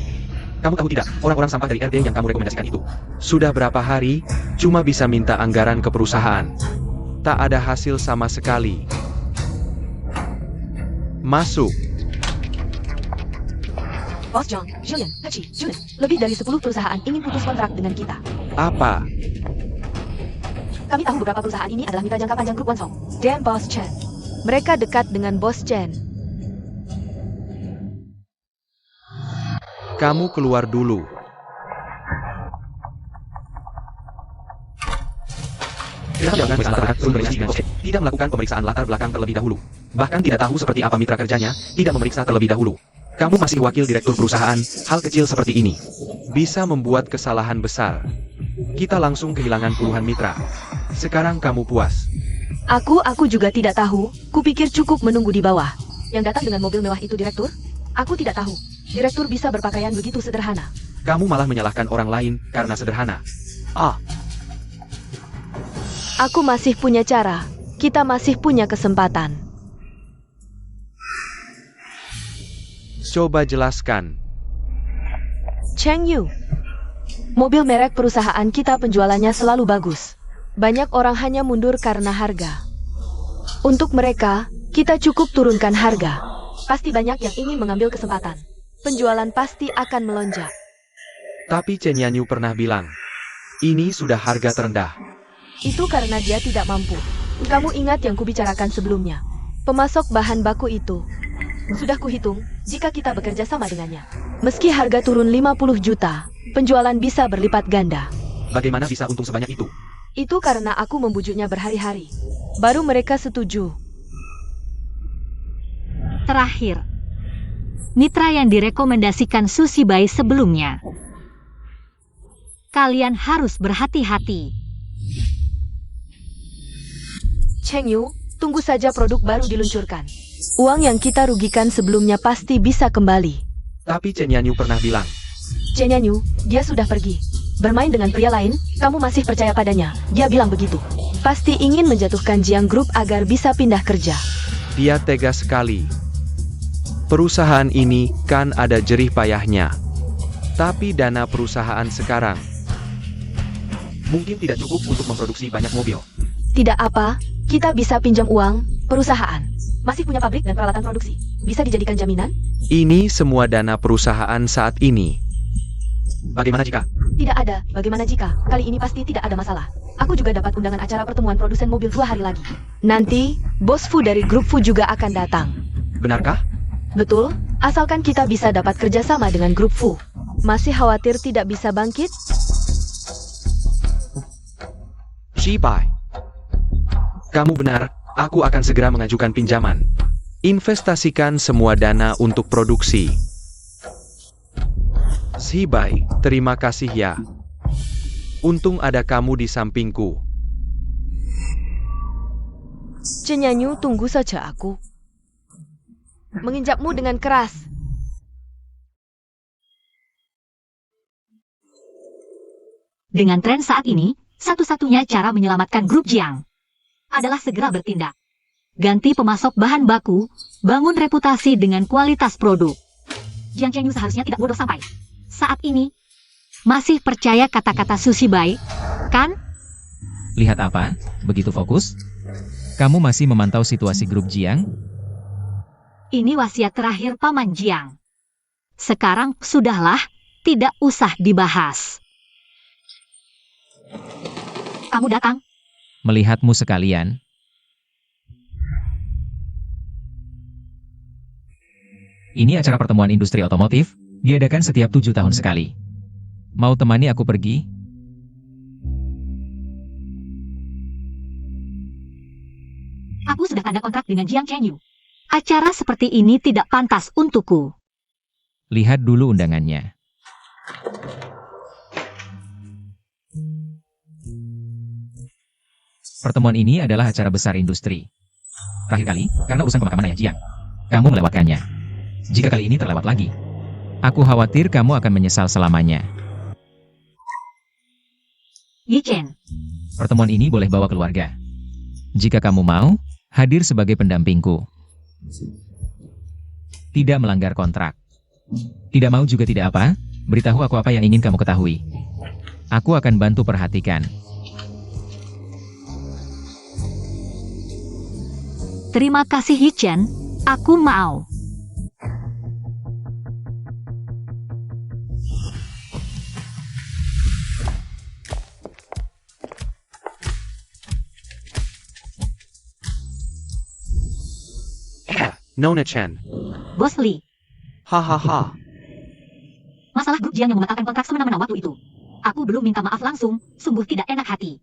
Kamu tahu tidak, orang-orang sampah dari RD yang kamu rekomendasikan itu. Sudah berapa hari, cuma bisa minta anggaran ke perusahaan. Tak ada hasil sama sekali. Masuk. Bos Jiang, Julian, Hachi, Julian, lebih dari 10 perusahaan ingin putus kontrak dengan kita. Apa? Kami tahu beberapa perusahaan ini adalah mitra jangka panjang grup Wansong dan Bos Chen. Mereka dekat dengan Bos Chen. Kamu keluar dulu. Tidak melakukan pemeriksaan latar belakang terlebih dahulu. Bahkan tidak tahu seperti apa mitra kerjanya, tidak memeriksa terlebih dahulu. Kamu masih wakil direktur perusahaan, hal kecil seperti ini bisa membuat kesalahan besar. Kita langsung kehilangan puluhan mitra. Sekarang kamu puas. Aku juga tidak tahu. Kupikir cukup menunggu di bawah. Yang datang dengan mobil mewah itu direktur? Aku tidak tahu. Direktur bisa berpakaian begitu sederhana. Kamu malah menyalahkan orang lain karena sederhana. Aku masih punya cara. kita masih punya kesempatan. Coba jelaskan. Cheng Yu, mobil merek perusahaan kita penjualannya selalu bagus. Banyak orang hanya mundur karena harga. Untuk mereka, kita cukup turunkan harga. Pasti banyak yang ingin mengambil kesempatan. Penjualan pasti akan melonjak. Tapi Chen Yanyu pernah bilang, ini sudah harga terendah. Itu karena dia tidak mampu. Kamu ingat yang kubicarakan sebelumnya. Pemasok bahan baku itu. Sudah kuhitung, jika kita bekerja sama dengannya. Meski harga turun 50 juta, penjualan bisa berlipat ganda. Bagaimana bisa untung sebanyak itu? Itu karena aku membujuknya berhari-hari. Baru mereka setuju. Terakhir, mitra yang direkomendasikan Susie Bai sebelumnya. Kalian harus berhati-hati. Cheng Yu, tunggu saja produk baru diluncurkan. Uang yang kita rugikan sebelumnya pasti bisa kembali. Tapi Chen Yanyu pernah bilang, Chen Yanyu, dia sudah pergi. Bermain dengan pria lain, kamu masih percaya padanya. Dia bilang begitu. Pasti ingin menjatuhkan Jiang Group agar bisa pindah kerja. dia tega sekali. Perusahaan ini kan ada jerih payahnya. Tapi dana perusahaan sekarang mungkin tidak cukup untuk memproduksi banyak mobil. Tidak apa, kita bisa pinjam uang, perusahaan. Masih punya pabrik dan peralatan produksi. Bisa dijadikan jaminan? Ini semua dana perusahaan saat ini. Bagaimana jika? Tidak ada, bagaimana jika? Kali ini pasti tidak ada masalah. Aku juga dapat undangan acara pertemuan produsen mobil 2 hari lagi. Nanti, bos Fu dari grup Fu juga akan datang. Benarkah? Betul, asalkan kita bisa dapat kerjasama dengan grup Fu. Masih khawatir tidak bisa bangkit? Shibai. Kamu benar, aku akan segera mengajukan pinjaman. Investasikan semua dana untuk produksi. Shibai, terima kasih ya. Untung ada kamu di sampingku. Chen Yanyu, tunggu saja aku. Menginjakmu dengan keras. Dengan tren saat ini, satu-satunya cara menyelamatkan grup Jiang adalah segera bertindak. Ganti pemasok bahan baku, bangun reputasi dengan kualitas produk. Jiang Chengyu seharusnya tidak bodoh sampai saat ini masih percaya kata-kata Susie Bai, kan? Lihat apa? Begitu fokus? Kamu masih memantau situasi grup Jiang? Ini wasiat terakhir Paman Jiang. Sekarang sudahlah, tidak usah dibahas. Kamu datang. Melihatmu sekalian. Ini acara pertemuan industri otomotif, diadakan setiap 7 tahun sekali. Mau temani aku pergi? Aku sudah tanda kontrak dengan Jiang Chengyu. Acara seperti ini tidak pantas untukku. Lihat dulu undangannya. Pertemuan ini adalah acara besar industri. Terakhir kali, karena urusan pemakaman ayah Jiang. Kamu melewatkannya. Jika kali ini terlewat lagi, aku khawatir kamu akan menyesal selamanya. Yi Chen, Pertemuan ini boleh bawa keluarga. Jika kamu mau, hadir sebagai pendampingku. Tidak melanggar kontrak. Tidak mau juga tidak apa, beritahu aku apa yang ingin kamu ketahui. Aku akan bantu perhatikan. terima kasih Yi Chen, aku mau. Nona Chen. Bos Lee, Hahaha. masalah grup Jiang yang membatalkan kontrak semena-mena waktu itu. Aku belum minta maaf langsung, sungguh tidak enak hati.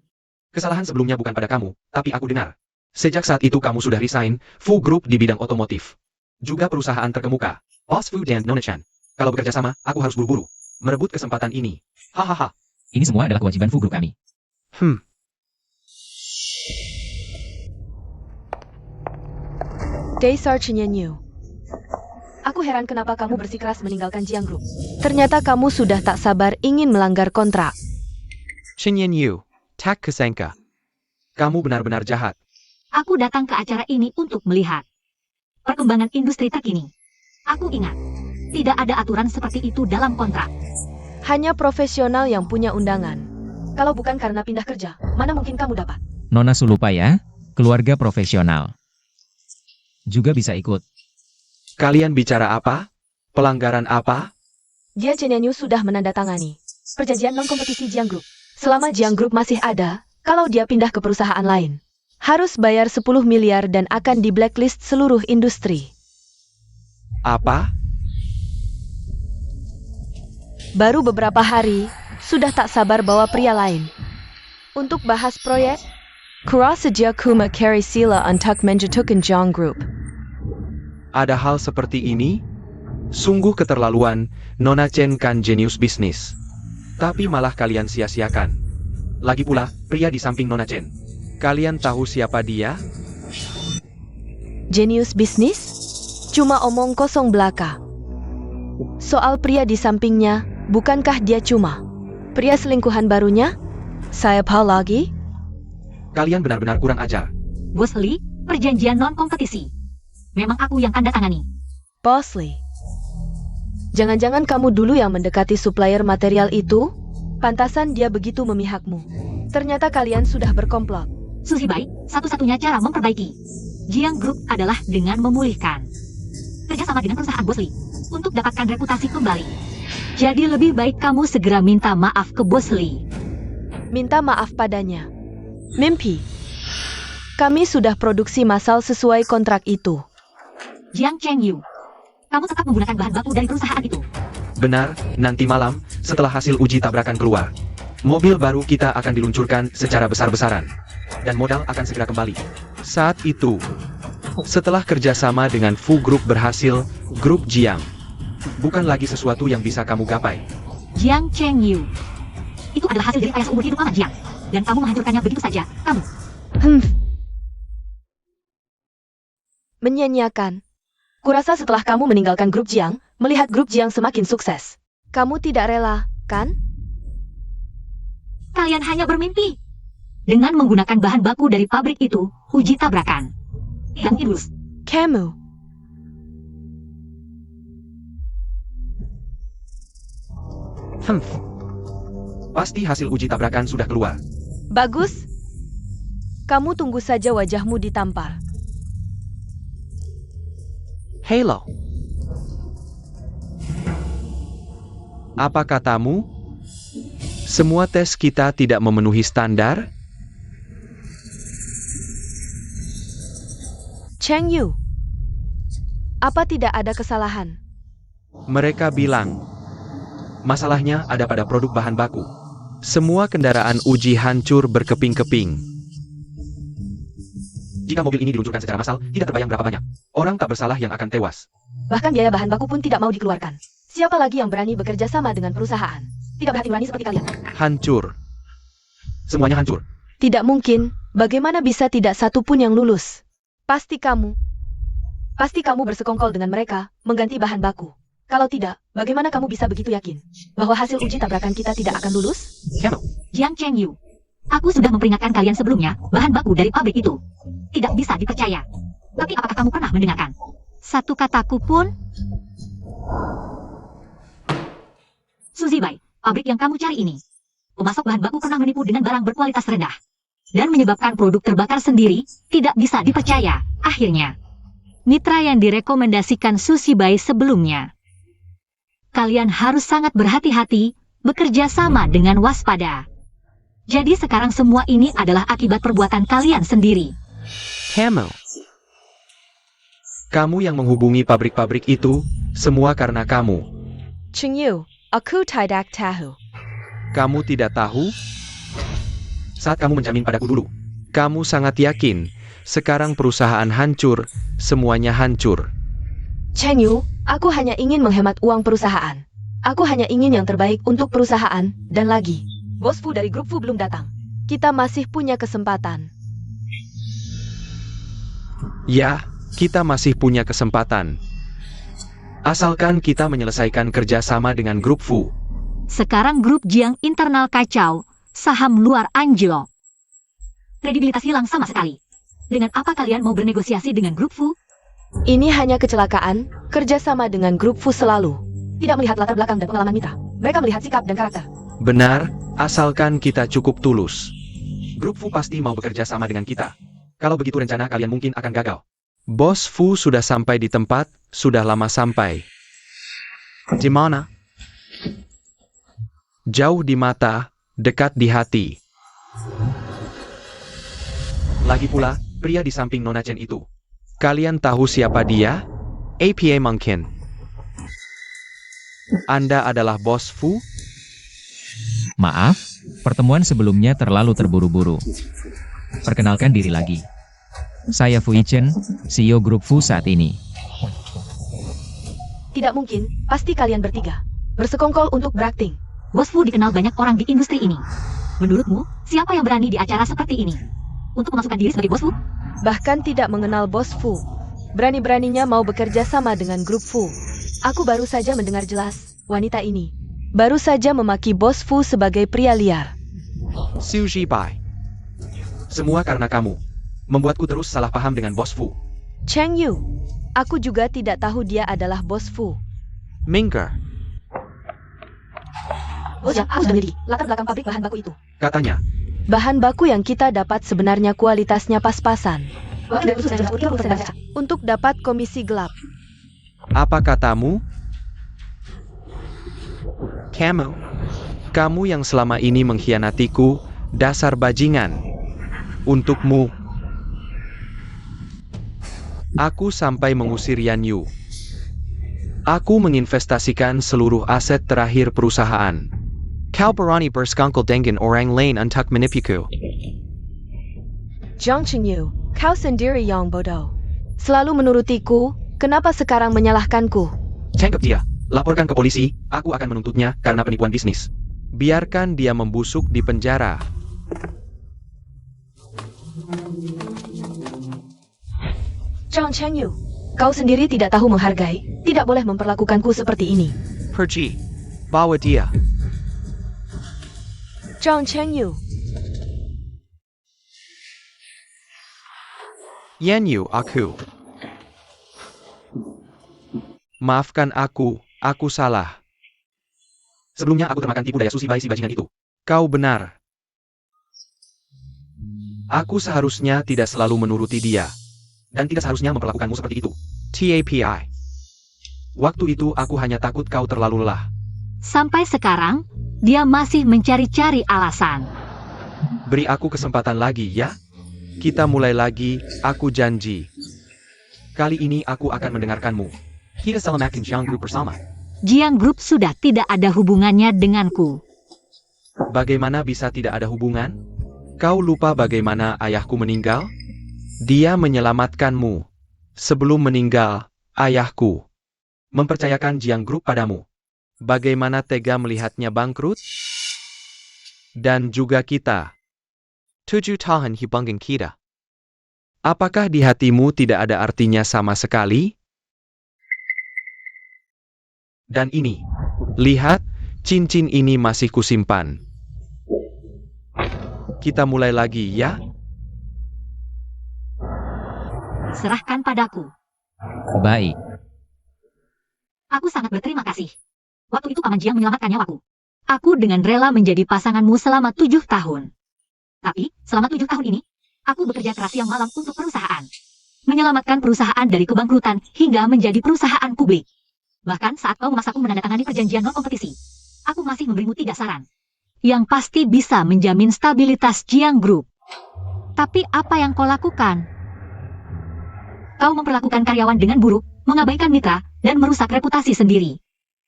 Kesalahan sebelumnya bukan pada kamu, tapi aku dengar. Sejak saat itu kamu sudah resign, Fu Group di bidang otomotif. Juga perusahaan terkemuka, Boss Fu dan Nona Chen. Kalau bekerja sama, aku harus buru-buru merebut kesempatan ini. Hahaha. Ini semua adalah kewajiban Fu Group kami. Daesar Chen Yanyu. Aku heran kenapa kamu bersikeras meninggalkan Jiang Group. Ternyata kamu sudah tak sabar ingin melanggar kontrak. Chen Yanyu, tak kesangka. Kamu benar-benar jahat. Aku datang ke acara ini untuk melihat perkembangan industri terkini. Aku ingat, tidak ada aturan seperti itu dalam kontrak. Hanya profesional yang punya undangan. Kalau bukan karena pindah kerja, mana mungkin kamu dapat? Nona Su lupa ya, keluarga profesional. Juga bisa ikut. Kalian bicara apa? Pelanggaran apa? Dia Chen Yanyu sudah menandatangani perjanjian non-kompetisi Jiang Group. Selama Jiang Group masih ada, kalau dia pindah ke perusahaan lain, harus bayar 10 miliar dan akan di blacklist seluruh industri. Apa? Baru beberapa hari, sudah tak sabar bawa pria lain. Untuk bahas proyek, Kurasaja Kuma Carry Sila untuk menjatuhkan Jiang Group. Ada hal seperti ini? Sungguh keterlaluan, Nona Chen kan jenius bisnis. Tapi malah kalian sia-siakan. Lagi pula, pria di samping Nona Chen. Kalian tahu siapa dia? Jenius bisnis? Cuma omong kosong belaka. Soal pria di sampingnya, bukankah dia cuma pria selingkuhan barunya? Siapa lagi? Kalian benar-benar kurang ajar. Bos Lee, perjanjian non-kompetisi. Memang aku yang tanda tangani. Boss Lee. Jangan-jangan kamu dulu yang mendekati supplier material itu? Pantasan dia begitu memihakmu. Ternyata kalian sudah berkomplot. Susi Bai, satu-satunya cara memperbaiki Jiang Group adalah dengan memulihkan kerjasama dengan perusahaan Bos Lee untuk dapatkan reputasi kembali. Jadi lebih baik kamu segera minta maaf ke Bos Lee. Minta maaf padanya. Mimpi. Kami sudah produksi massal sesuai kontrak itu. Jiang Chengyu, kamu tetap menggunakan bahan baku dari perusahaan itu. Benar, nanti malam, setelah hasil uji tabrakan keluar, mobil baru kita akan diluncurkan secara besar-besaran. Dan modal akan segera kembali. Saat itu, setelah kerjasama dengan Fu Group berhasil, Grup Jiang bukan lagi sesuatu yang bisa kamu gapai. Jiang Chengyu, itu adalah hasil jerih payah seumur hidup Paman Jiang. Dan kamu menghancurkannya begitu saja, kamu. Menyanyiakan. Kurasa setelah kamu meninggalkan grup Jiang, melihat grup Jiang semakin sukses, kamu tidak rela, kan? Kalian hanya bermimpi. Dengan menggunakan bahan baku dari pabrik itu, uji tabrakan. Yang idus. Kamu. Pasti hasil uji tabrakan sudah keluar. Bagus. Kamu tunggu saja wajahmu ditampar. Halo. Apa katamu? Semua tes kita tidak memenuhi standar? Cheng Yu. Apa tidak ada kesalahan? Mereka bilang, masalahnya ada pada produk bahan baku. Semua kendaraan uji hancur berkeping-keping. Jika mobil ini diluncurkan secara massal, tidak terbayang berapa banyak orang tak bersalah yang akan tewas. Bahkan biaya bahan baku pun tidak mau dikeluarkan. Siapa lagi yang berani bekerja sama dengan perusahaan? Tidak berhati nurani seperti kalian. Hancur. Semuanya hancur. Tidak mungkin. Bagaimana bisa tidak satu pun yang lulus? Pasti kamu bersekongkol dengan mereka, mengganti bahan baku. Kalau tidak, bagaimana kamu bisa begitu yakin bahwa hasil uji tabrakan kita tidak akan lulus? Jiang Chengyu, aku sudah memperingatkan kalian sebelumnya, bahan baku dari pabrik itu tidak bisa dipercaya. Tapi apakah kamu pernah mendengarkan satu kataku pun? Suzy Bai, pabrik yang kamu cari ini, pemasok bahan baku pernah menipu dengan barang berkualitas rendah dan menyebabkan produk terbakar sendiri tidak bisa dipercaya. Akhirnya, mitra yang direkomendasikan Suzy Bai sebelumnya. Kalian harus sangat berhati-hati, bekerja sama dengan waspada. Jadi sekarang semua ini adalah akibat perbuatan kalian sendiri. Kamu yang menghubungi pabrik-pabrik itu, semua karena kamu. Cheng Yu, aku tidak tahu. Kamu tidak tahu? Saat kamu menjamin padaku dulu. Kamu sangat yakin, sekarang perusahaan hancur, semuanya hancur. Cheng Yu, aku hanya ingin menghemat uang perusahaan. Aku hanya ingin yang terbaik untuk perusahaan, dan lagi, Bos Fu dari grup Fu belum datang. Kita masih punya kesempatan. Ya, kita masih punya kesempatan. Asalkan kita menyelesaikan kerja sama dengan grup Fu. Sekarang grup Jiang internal kacau, saham luar anjlok. Kredibilitas hilang sama sekali. Dengan apa kalian mau bernegosiasi dengan grup Fu? Ini hanya kecelakaan, kerjasama dengan grup Fu selalu. Tidak melihat latar belakang dan pengalaman mitra. Mereka melihat sikap dan karakter. Benar, asalkan kita cukup tulus. Grup Fu pasti mau bekerja sama dengan kita. Kalau begitu rencana kalian mungkin akan gagal. Bos Fu sudah sampai di tempat, sudah lama sampai. Di mana? Jauh di mata, dekat di hati. Lagi pula, pria di samping Nona Chen itu. Kalian tahu siapa dia? APA mungkin. Anda adalah Bos Fu? Maaf, pertemuan sebelumnya terlalu terburu-buru. Perkenalkan diri lagi. Saya Fu Yichen, CEO grup Fu saat ini. Tidak mungkin, pasti kalian bertiga. Bersekongkol untuk berakting. Bos Fu dikenal banyak orang di industri ini. Menurutmu, siapa yang berani di acara seperti ini? Untuk memasukkan diri sebagai Bos Fu? Bahkan tidak mengenal Bos Fu. Berani-beraninya mau bekerja sama dengan grup Fu. Aku baru saja mendengar jelas, wanita ini baru saja memaki Bos Fu sebagai pria liar. Xu Zhibai. Semua karena kamu. Membuatku terus salah paham dengan Bos Fu. Cheng Yu. Aku juga tidak tahu dia adalah Bos Fu. Mingger. Bos Jiang, aku sudah melidiki latar belakang pabrik bahan baku itu. Katanya, Bahan baku yang kita dapat sebenarnya kualitasnya pas-pasan. Untuk dapat komisi gelap. apa katamu? Kamu yang selama ini mengkhianatiku, dasar bajingan. Untukmu. Aku sampai mengusir Yan Yu. Aku menginvestasikan seluruh aset terakhir perusahaan. Kau berani bersekongkol dengan orang lain untuk menipuku. Zhang Chenyu, kau sendiri yang bodoh. Selalu menurutiku, kenapa sekarang menyalahkanku? Tangkap dia, laporkan ke polisi, aku akan menuntutnya karena penipuan bisnis. Biarkan dia membusuk di penjara. Zhang Chenyu, kau sendiri tidak tahu menghargai, tidak boleh memperlakukanku seperti ini. Pergi, bawa dia. Zhang Chenyu, Yan Yu, aku. Maafkan aku salah. Sebelumnya aku termakan tipu daya Susi Bai si bajingan itu. Kau benar. Aku seharusnya tidak selalu menuruti dia. Dan tidak seharusnya memperlakukanmu seperti itu. TAPI. Waktu itu aku hanya takut kau terlalu lelah. Sampai sekarang, dia masih mencari-cari alasan. Beri aku kesempatan lagi ya. Kita mulai lagi, aku janji. Kali ini aku akan mendengarkanmu. Kita selamatkan Jiang Group bersama. Jiang Group sudah tidak ada hubungannya denganku. Bagaimana bisa tidak ada hubungan? Kau lupa bagaimana ayahku meninggal? Dia menyelamatkanmu. Sebelum meninggal, ayahku mempercayakan Jiang Group padamu. Bagaimana tega melihatnya bangkrut? Dan juga kita. 7 tahun hibangin kita. Apakah di hatimu tidak ada artinya sama sekali? Dan ini, lihat, cincin ini masih kusimpan. Kita mulai lagi ya? Serahkan padaku. Baik. Aku sangat berterima kasih. Waktu itu Paman Jiang menyelamatkan nyawaku. Aku dengan rela menjadi pasanganmu selama 7 tahun. Tapi, selama 7 tahun ini, aku bekerja keras siang malam untuk perusahaan. Menyelamatkan perusahaan dari kebangkrutan hingga menjadi perusahaan publik. Bahkan saat kau memaksaku menandatangani perjanjian non-kompetisi, aku masih memberimu 3 saran. Yang pasti bisa menjamin stabilitas Jiang Group. Tapi apa yang kau lakukan? Kau memperlakukan karyawan dengan buruk, mengabaikan mitra, dan merusak reputasi sendiri.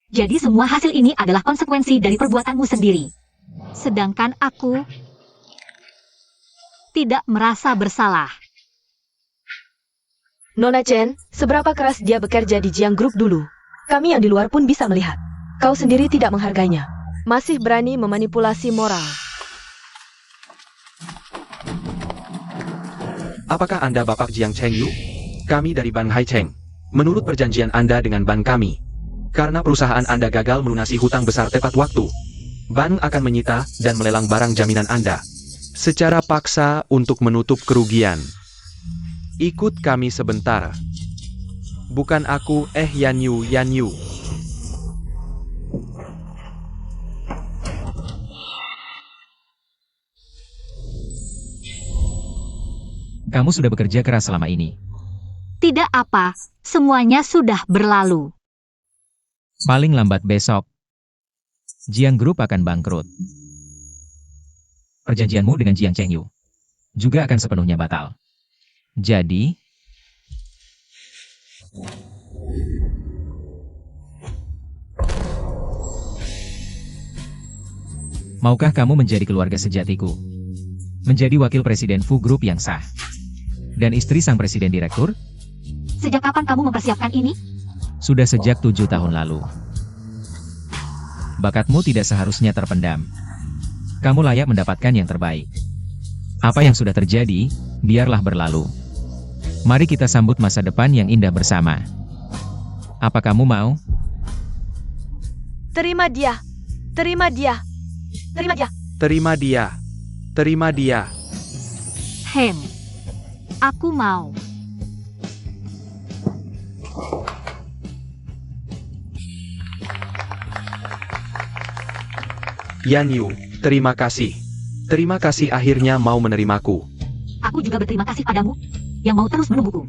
Jadi semua hasil ini adalah konsekuensi dari perbuatanmu sendiri. Sedangkan aku tidak merasa bersalah. Nona Chen, seberapa keras dia bekerja di Jiang Group dulu. Kami yang di luar pun bisa melihat. Kau sendiri tidak menghargainya. Masih berani memanipulasi moral. Apakah Anda Bapak Jiang Cheng Yu? Kami dari Ban Hai Cheng. Menurut perjanjian Anda dengan Ban kami, karena perusahaan Anda gagal melunasi hutang besar tepat waktu, Ban akan menyita dan melelang barang jaminan Anda secara paksa untuk menutup kerugian. Ikut kami sebentar. Bukan aku, Yan Yu. Kamu sudah bekerja keras selama ini. Tidak apa, semuanya sudah berlalu. Paling lambat besok, Jiang Group akan bangkrut. Perjanjianmu dengan Jiang Chengyu juga akan sepenuhnya batal. Jadi, maukah kamu menjadi keluarga sejatiku? Menjadi wakil presiden Fu Group yang sah? Dan istri sang presiden direktur? Sejak kapan kamu mempersiapkan ini? Sudah sejak 7 tahun lalu. Bakatmu tidak seharusnya terpendam. Kamu layak mendapatkan yang terbaik. Apa yang sudah terjadi, biarlah berlalu. Mari kita sambut masa depan yang indah bersama. Apa kamu mau? Terima dia. Terima dia. Terima dia. Terima dia. Terima dia. Aku mau. Yan Yu, terima kasih. Terima kasih akhirnya mau menerimaku. Aku juga berterima kasih padamu, yang mau terus menungguku.